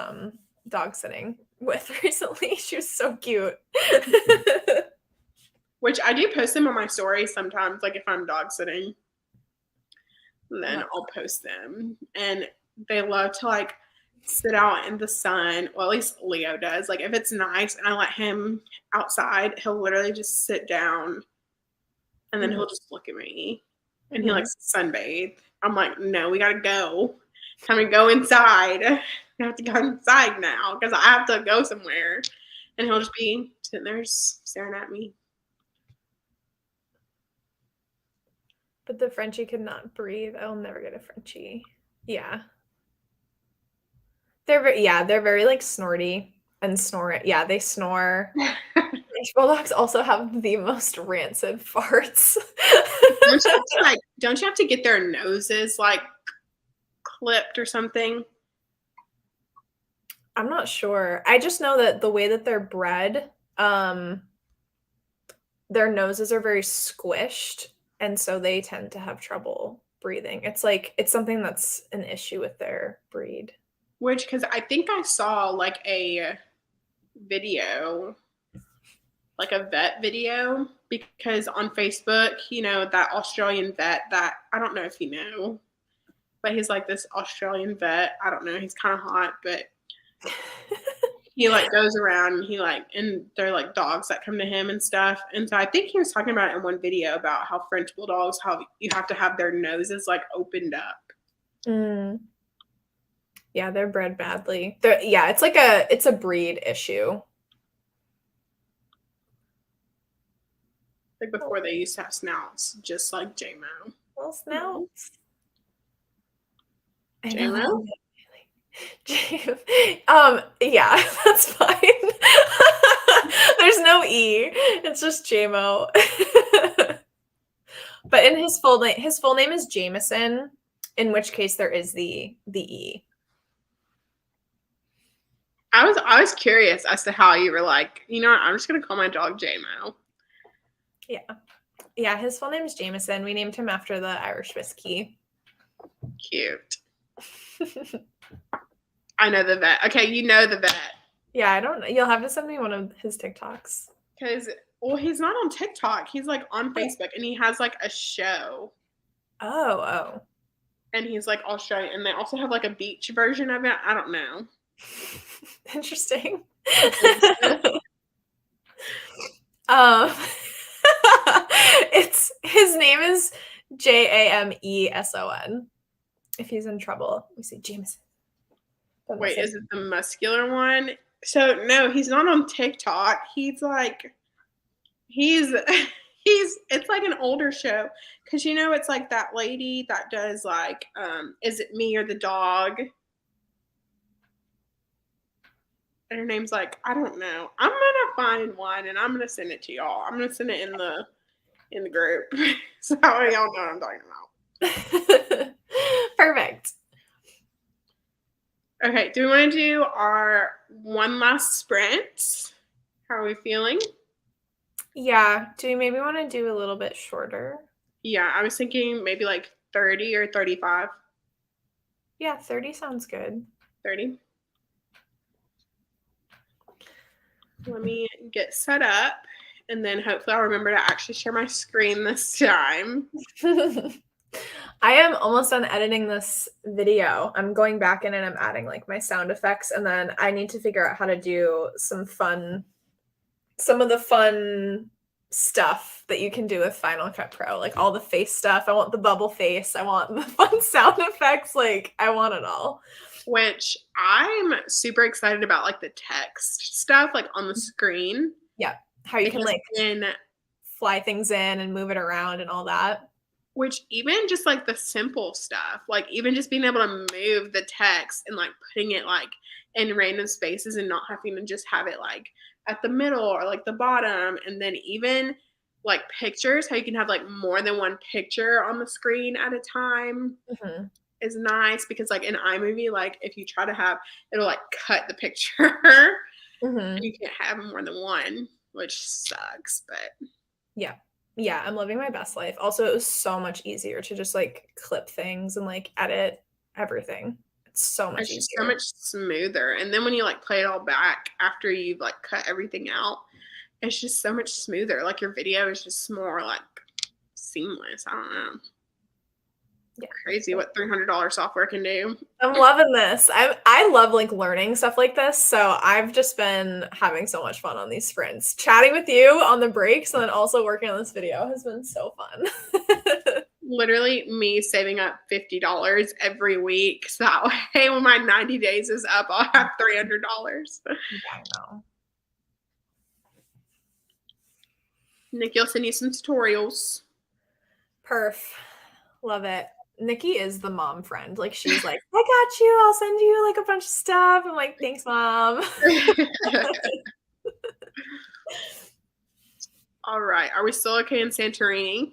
dog sitting with recently. She was so cute. Which I do post them on my stories sometimes, like if I'm dog sitting, then I'll post them. And they love to, like, sit out in the sun. Well, at least Leo does. Like, if it's nice and I let him outside, he'll literally just sit down and then he'll just look at me. And he likes to sunbathe. I'm like, no, we gotta go. Time to go inside. I have to go inside now because I have to go somewhere. And he'll just be sitting there staring at me. But the Frenchie could not breathe. I'll never get a Frenchie. Yeah. They're very like snorty and snore. Yeah, they snore. French bulldogs also have the most rancid farts. Don't you have to get their noses like clipped or something? I'm not sure. I just know that the way that they're bred, their noses are very squished, and so they tend to have trouble breathing. It's something that's an issue with their breed. Which, because I think I saw like a video, like a vet video, because on Facebook, that Australian vet that I don't know if you know, but he's like this Australian vet. I don't know. He's kind of hot, but he like goes around and and they're like dogs that come to him and stuff. And so I think he was talking about it in one video about how French bulldogs, how you have to have their noses like opened up. Mm. Yeah, they're bred badly. It's a breed issue. Like before they used to have snouts, just like J-Mo. Well, snouts. J-Mo? Yeah, that's fine. There's no E. It's just J-Mo. But in his full name is Jameson, in which case there is the E. I was curious as to how you were like, I'm just gonna call my dog J-Mo. Yeah, his full name is Jameson. We named him after the Irish whiskey. Cute. I know the vet. Okay, you know the vet. Yeah, I don't know. You'll have to send me one of his TikToks. Because, he's not on TikTok. He's like on Facebook, and he has like a show. Oh. And he's like Australian, and they also have like a beach version of it. I don't know. Interesting. His name is Jameson. If he's in trouble, we say Jameson. Wait, is it the muscular one? So no, he's not on TikTok. He's it's like an older show, because it's like that lady that does like Is It Me or the Dog? And her name's like, I don't know. I'm gonna find one and I'm gonna send it to y'all. I'm gonna send it in the group so y'all know what I'm talking about. Perfect. Okay, do we want to do our one last sprint? How are we feeling? Yeah. Do we maybe want to do a little bit shorter? Yeah, I was thinking maybe like 30 or 35. Yeah, 30 sounds good. 30. Let me get set up, and then hopefully I'll remember to actually share my screen this time. I am almost done editing this video. I'm going back in and I'm adding like my sound effects, and then I need to figure out how to do some of the fun stuff that you can do with Final Cut Pro, like all the face stuff. I want the bubble face. I want the fun sound effects. Like I want it all. Which I'm super excited about, like the text stuff, like on the screen. Yeah. How you can like fly things in and move it around and all that. Which even just like the simple stuff, like even just being able to move the text and like putting it like in random spaces and not having to just have it like at the middle or like the bottom. And then even like pictures, how you can have like more than one picture on the screen at a time. Mm-hmm. Is nice, because like in iMovie, like if you try to have, it'll like cut the picture. Mm-hmm. And you can't have more than one, which sucks, but yeah, I'm living my best life. Also, it was so much easier to just like clip things and like edit everything. It's so much easier. Just so much smoother. And then when you like play it all back after you've like cut everything out, it's just so much smoother. Like your video is just more like seamless. I don't know. Yeah, crazy what $300 software can do. I'm loving this. I love like learning stuff like this. So I've just been having so much fun on these sprints. Chatting with you on the breaks and then also working on this video has been so fun. literally me saving up $50 every week. So that way when my 90 days is up, I'll have $300. Yeah, I know. Nikki will send you some tutorials. Perf. Love it. Nikki is the mom friend. Like, she's like, I got you. I'll send you like a bunch of stuff. I'm like, thanks, mom. All right. Are we still okay in Santorini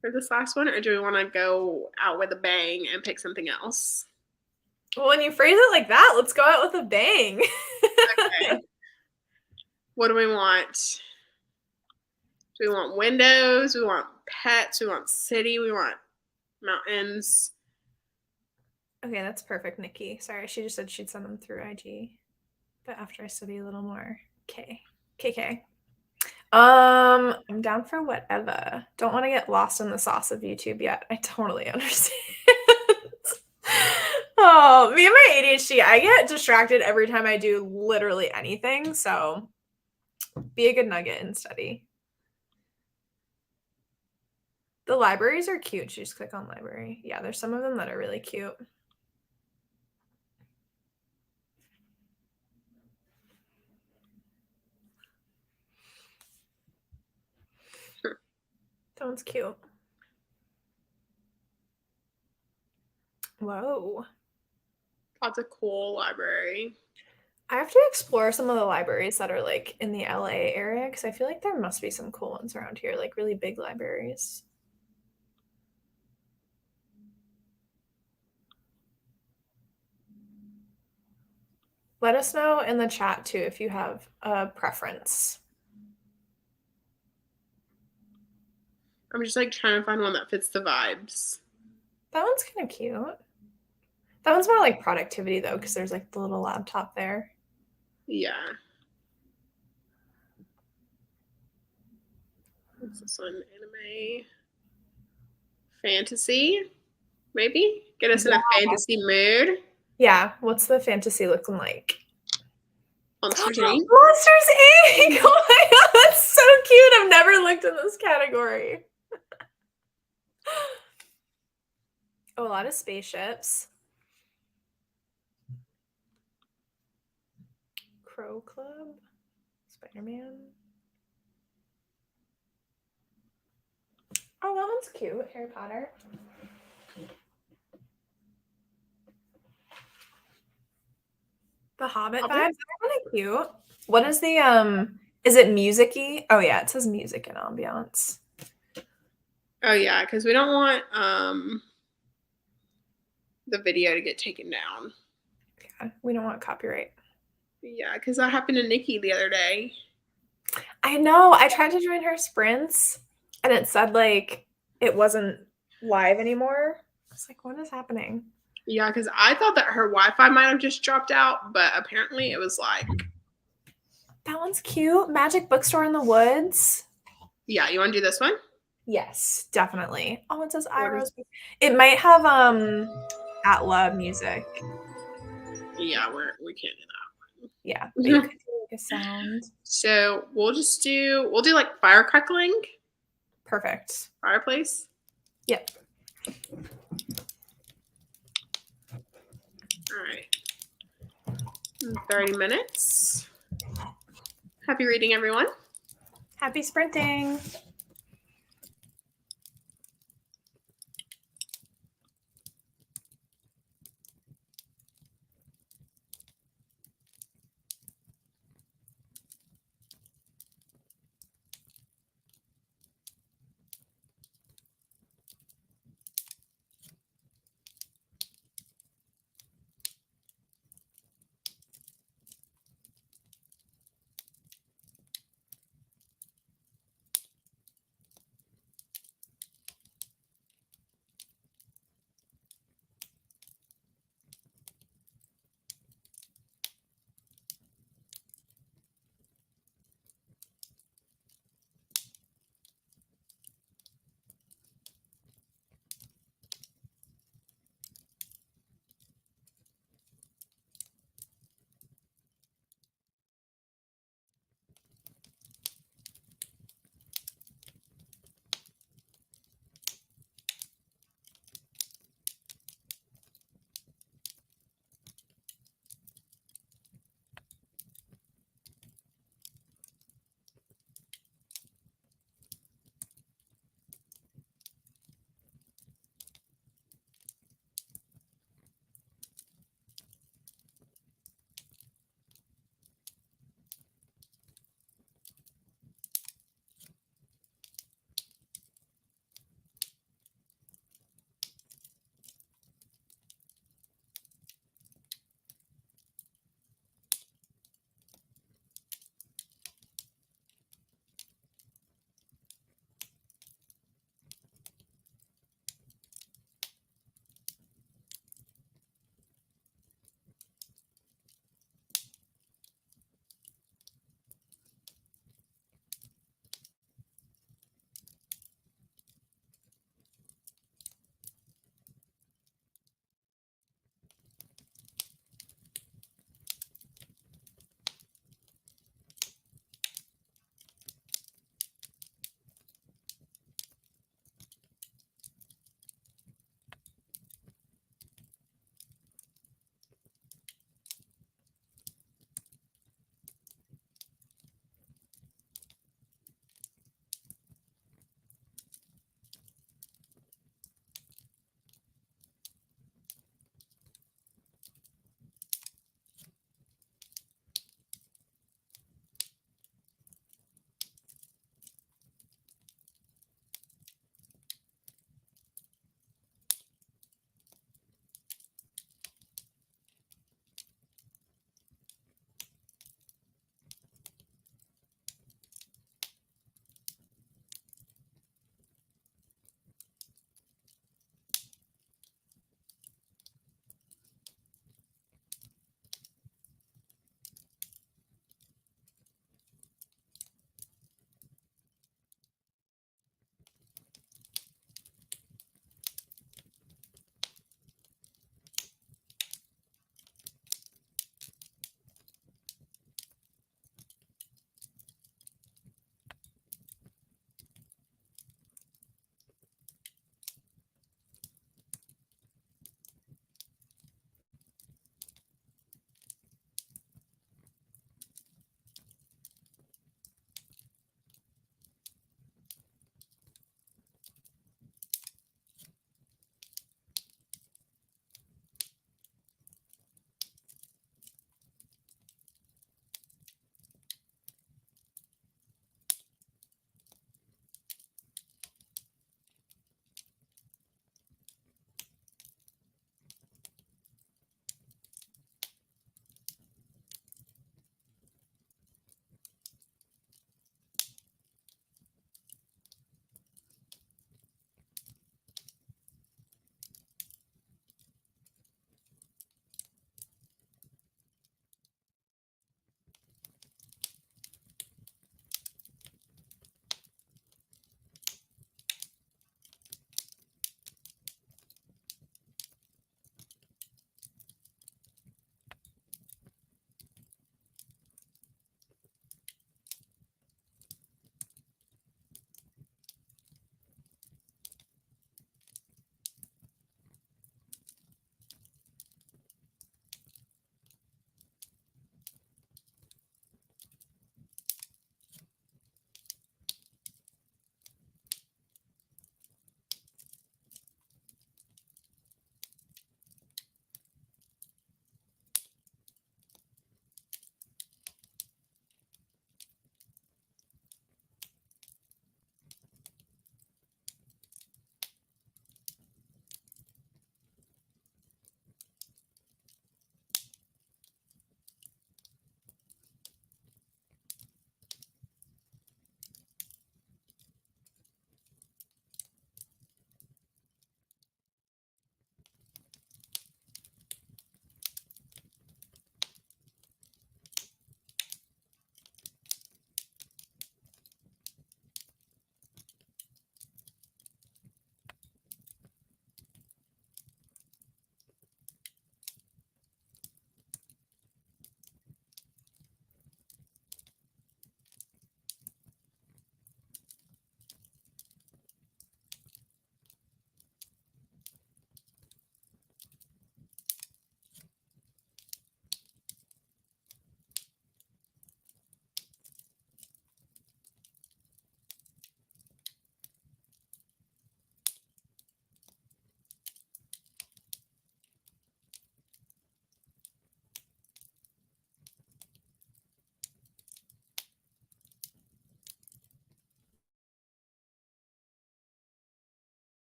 for this last one? Or do we want to go out with a bang and pick something else? Well, when you phrase it like that, let's go out with a bang. Okay. What do we want? Do we want windows? We want pets? We want city? We want mountains? Okay, that's perfect, Nikki. Sorry, she just said she'd send them through IG. But after I study a little more. KK. I'm down for whatever. Don't want to get lost in the sauce of YouTube yet. I totally understand. Oh, me and my ADHD, I get distracted every time I do literally anything. So be a good nugget and study. The libraries are cute. Just click on library. Yeah, there's some of them that are really cute. That one's cute. Whoa. That's a cool library. I have to explore some of the libraries that are like in the LA area because I feel like there must be some cool ones around here, like really big libraries. Let us know in the chat too if you have a preference. I'm just like trying to find one that fits the vibes. That one's kind of cute. That one's more like productivity though, because there's like the little laptop there. Yeah. What's this one? Anime. Fantasy? Maybe? Get us in a fantasy mood. Yeah. What's the fantasy looking like? Monsters Inc. Monsters Inc. Oh my god, that's so cute. I've never looked in this category. Oh, a lot of spaceships. Crow Club. Spider-Man. Oh, that one's cute. Harry Potter. The Hobbit vibes. They're really cute. What is the is it music-y? Oh yeah, it says music and ambiance. Oh yeah, because we don't want the video to get taken down. Yeah, we don't want copyright. Yeah, because that happened to Nikki the other day. I know. I tried to join her sprints and it said like it wasn't live anymore. I was like, what is happening? Yeah, because I thought that her Wi-Fi might have just dropped out, but apparently it was like... That one's cute. Magic Bookstore in the Woods. Yeah, you want to do this one? Yes, definitely. Oh, it says iRose. It might have Atla music. Yeah, we can't do that one. Yeah, but you could do like a sound. So we'll do like fire crackling. Perfect. Fireplace. Yep. All right. 30 minutes. Happy reading, everyone. Happy sprinting.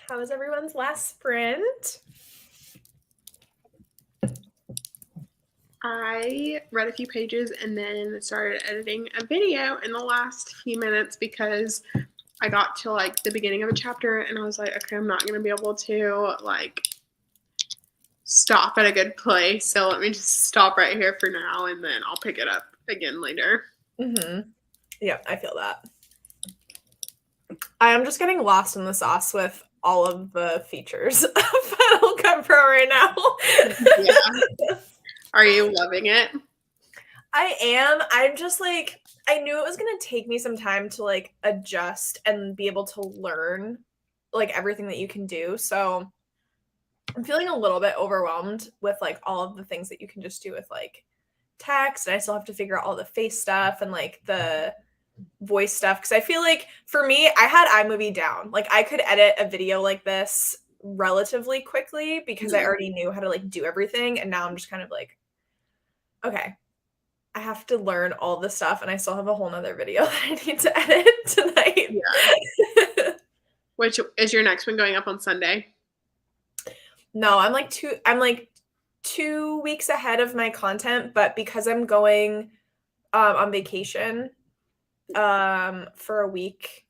How was everyone's last sprint? I read a few pages and then started editing a video in the last few minutes because I got to like the beginning of a chapter and I was like, okay, I'm not going to be able to like stop at a good place. So let me just stop right here for now and then I'll pick it up again later. Mm-hmm. Yeah, I feel that. I am just getting lost in the sauce with all of the features of Final Cut Pro right now. Yeah. Are you loving it? I am. I'm just like, I knew it was going to take me some time to like adjust and be able to learn like everything that you can do. So I'm feeling a little bit overwhelmed with like all of the things that you can just do with like text. And I still have to figure out all the face stuff and like the voice stuff. Cause I feel like for me, I had iMovie down. Like I could edit a video like this relatively quickly because I already knew how to like do everything. And now I'm just kind of like, okay, I have to learn all this stuff, and I still have a whole nother video that I need to edit tonight. Yeah. Which is your next one going up on Sunday? No, I'm like 2 weeks ahead of my content, but because I'm going on vacation for a week,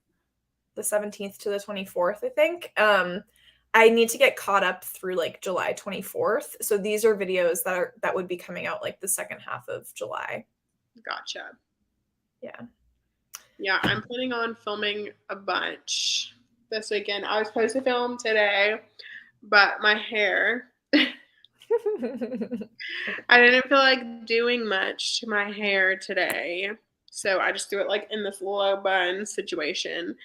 the 17th to the 24th, I think. I need to get caught up through like July 24th. So these are videos that would be coming out like the second half of July. Gotcha. Yeah. Yeah, I'm planning on filming a bunch this weekend. I was supposed to film today, but my hair, I didn't feel like doing much to my hair today. So I just threw it like in this low bun situation.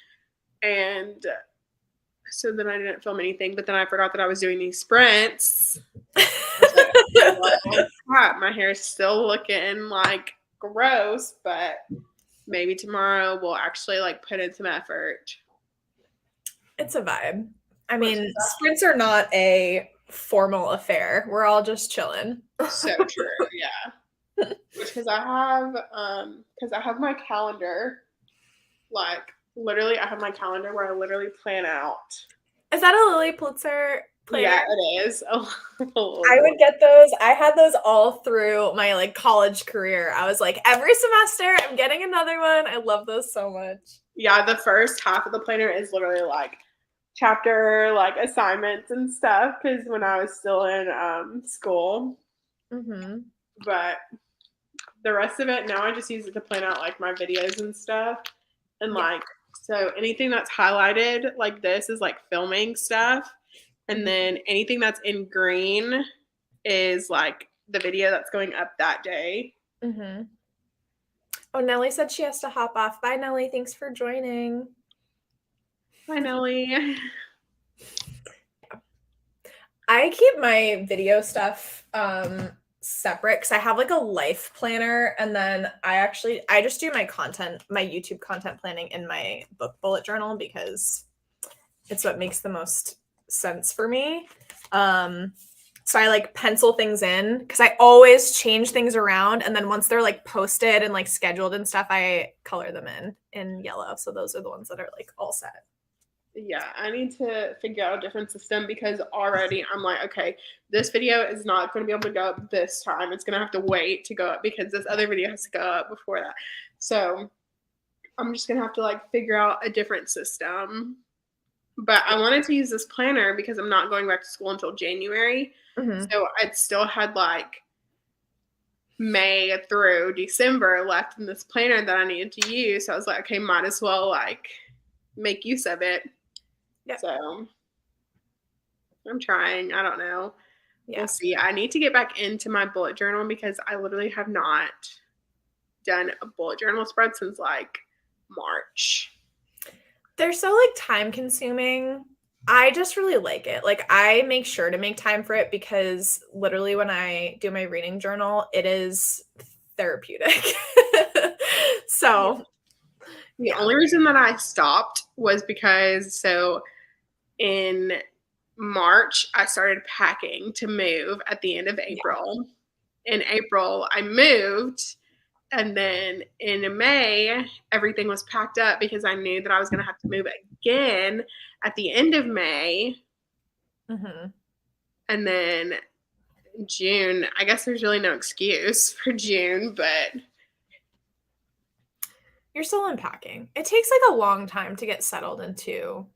And so then I didn't film anything, but then I forgot that I was doing these sprints. I was like, okay, well, crap, my hair is still looking like gross, but maybe tomorrow we'll actually like put in some effort. It's a vibe. I mean, sprints are not a formal affair. We're all just chilling. So true, yeah. Because I have my calendar, like literally I have my calendar where I literally plan out. Is that a Lily Pulitzer planner? Yeah, it is. I would get those. I had those all through my like college career. I was like, every semester I'm getting another one. I love those so much. Yeah, the first half of the planner is literally like chapter like assignments and stuff because when I was still in school. Mm-hmm. But the rest of it now I just use it to plan out like my videos and stuff. And like so anything that's highlighted like this is like filming stuff. And then anything that's in green is like the video that's going up that day. Mm-hmm. Oh, Nellie said she has to hop off. Bye, Nellie. Thanks for joining. Bye, Nellie. I keep my video stuff separate because I have like a life planner, and then I just do my YouTube content planning in my book bullet journal because it's what makes the most sense for me. So I like pencil things in because I always change things around, and then once they're like posted and like scheduled and stuff, I color them in yellow. So those are the ones that are like all set. Yeah, I need to figure out a different system because already I'm like, okay, this video is not going to be able to go up this time. It's going to have to wait to go up because this other video has to go up before that. So I'm just going to have to like figure out a different system. But I wanted to use this planner because I'm not going back to school until January. Mm-hmm. So I'd still had like May through December left in this planner that I needed to use. So I was like, okay, might as well like make use of it. Yep. So I'm trying. I don't know. Yeah. We'll see. I need to get back into my bullet journal because I literally have not done a bullet journal spread since like March. They're so like time consuming. I just really like it. Like I make sure to make time for it because literally when I do my reading journal, it is therapeutic. So the only reason that I stopped was because in March, I started packing to move at the end of April. Yeah. In April, I moved, And then in May, everything was packed up because I knew that I was going to have to move again at the end of May. Mm-hmm. And then June, I guess there's really no excuse for June, but you're still unpacking. It takes like a long time to get settled into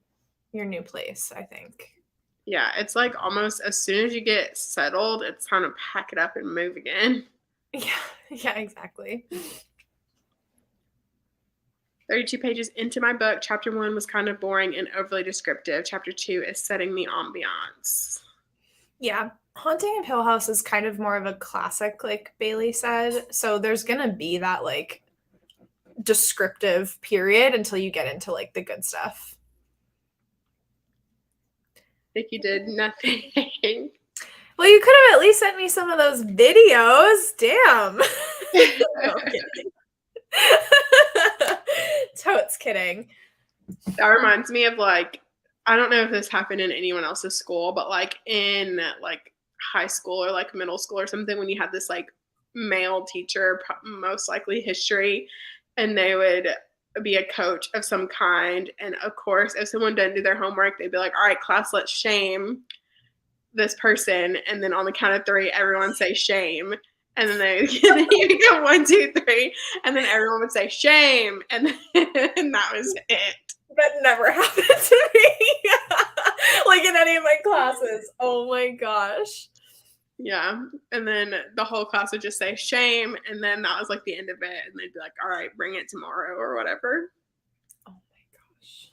your new place, I think. yeah, it's like almost as soon as you get settled, it's time to pack it up and move again. Yeah, exactly. 32 pages into my book, chapter 1 was kind of boring and overly descriptive. Chapter 2 is setting the ambiance. Yeah. Haunting in Hill House is kind of more of a classic, like Bailey said. So there's going to be that like descriptive period until you get into like the good stuff. Like you did nothing. Well, you could have at least sent me some of those videos. Damn. No, kidding. Totes kidding. That reminds me of like, I don't know if this happened in anyone else's school, but like in like high school or like middle school or something, when you had this like male teacher, most likely history, and they would be a coach of some kind. And of course, if someone didn't do their homework, they'd be like, all right, class, let's shame this person. And then on the count of 3, everyone say shame. And then you go 1, 2, 3, and then everyone would say shame, and that was it. That never happened to me, like in any of my classes. Oh my gosh. Yeah, and then the whole class would just say shame, and then that was like the end of it, and they'd be like, "All right, bring it tomorrow or whatever." Oh my gosh,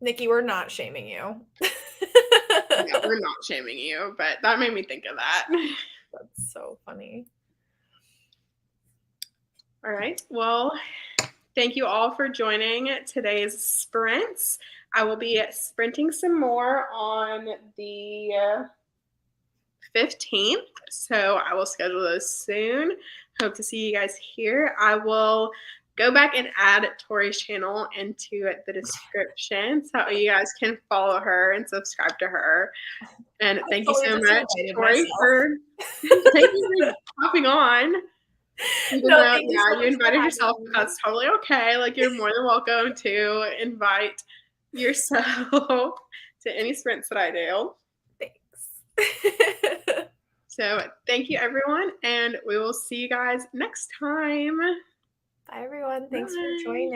Nikki, we're not shaming you. Yeah, we're not shaming you, but that made me think of that. That's so funny. All right. Well, thank you all for joining today's sprints. I will be sprinting some more on the 15th, so I will schedule those soon. Hope to see you guys here. I will go back and add Tori's channel into the description so you guys can follow her and subscribe to her. And thank you so much, Tori, for hopping on. Even though, you invited yourself, that's totally okay. Like, you're more than welcome to invite yourself to any sprints that I do. Thanks. So thank you, everyone, and we will see you guys next time. Bye, everyone. Thanks for joining.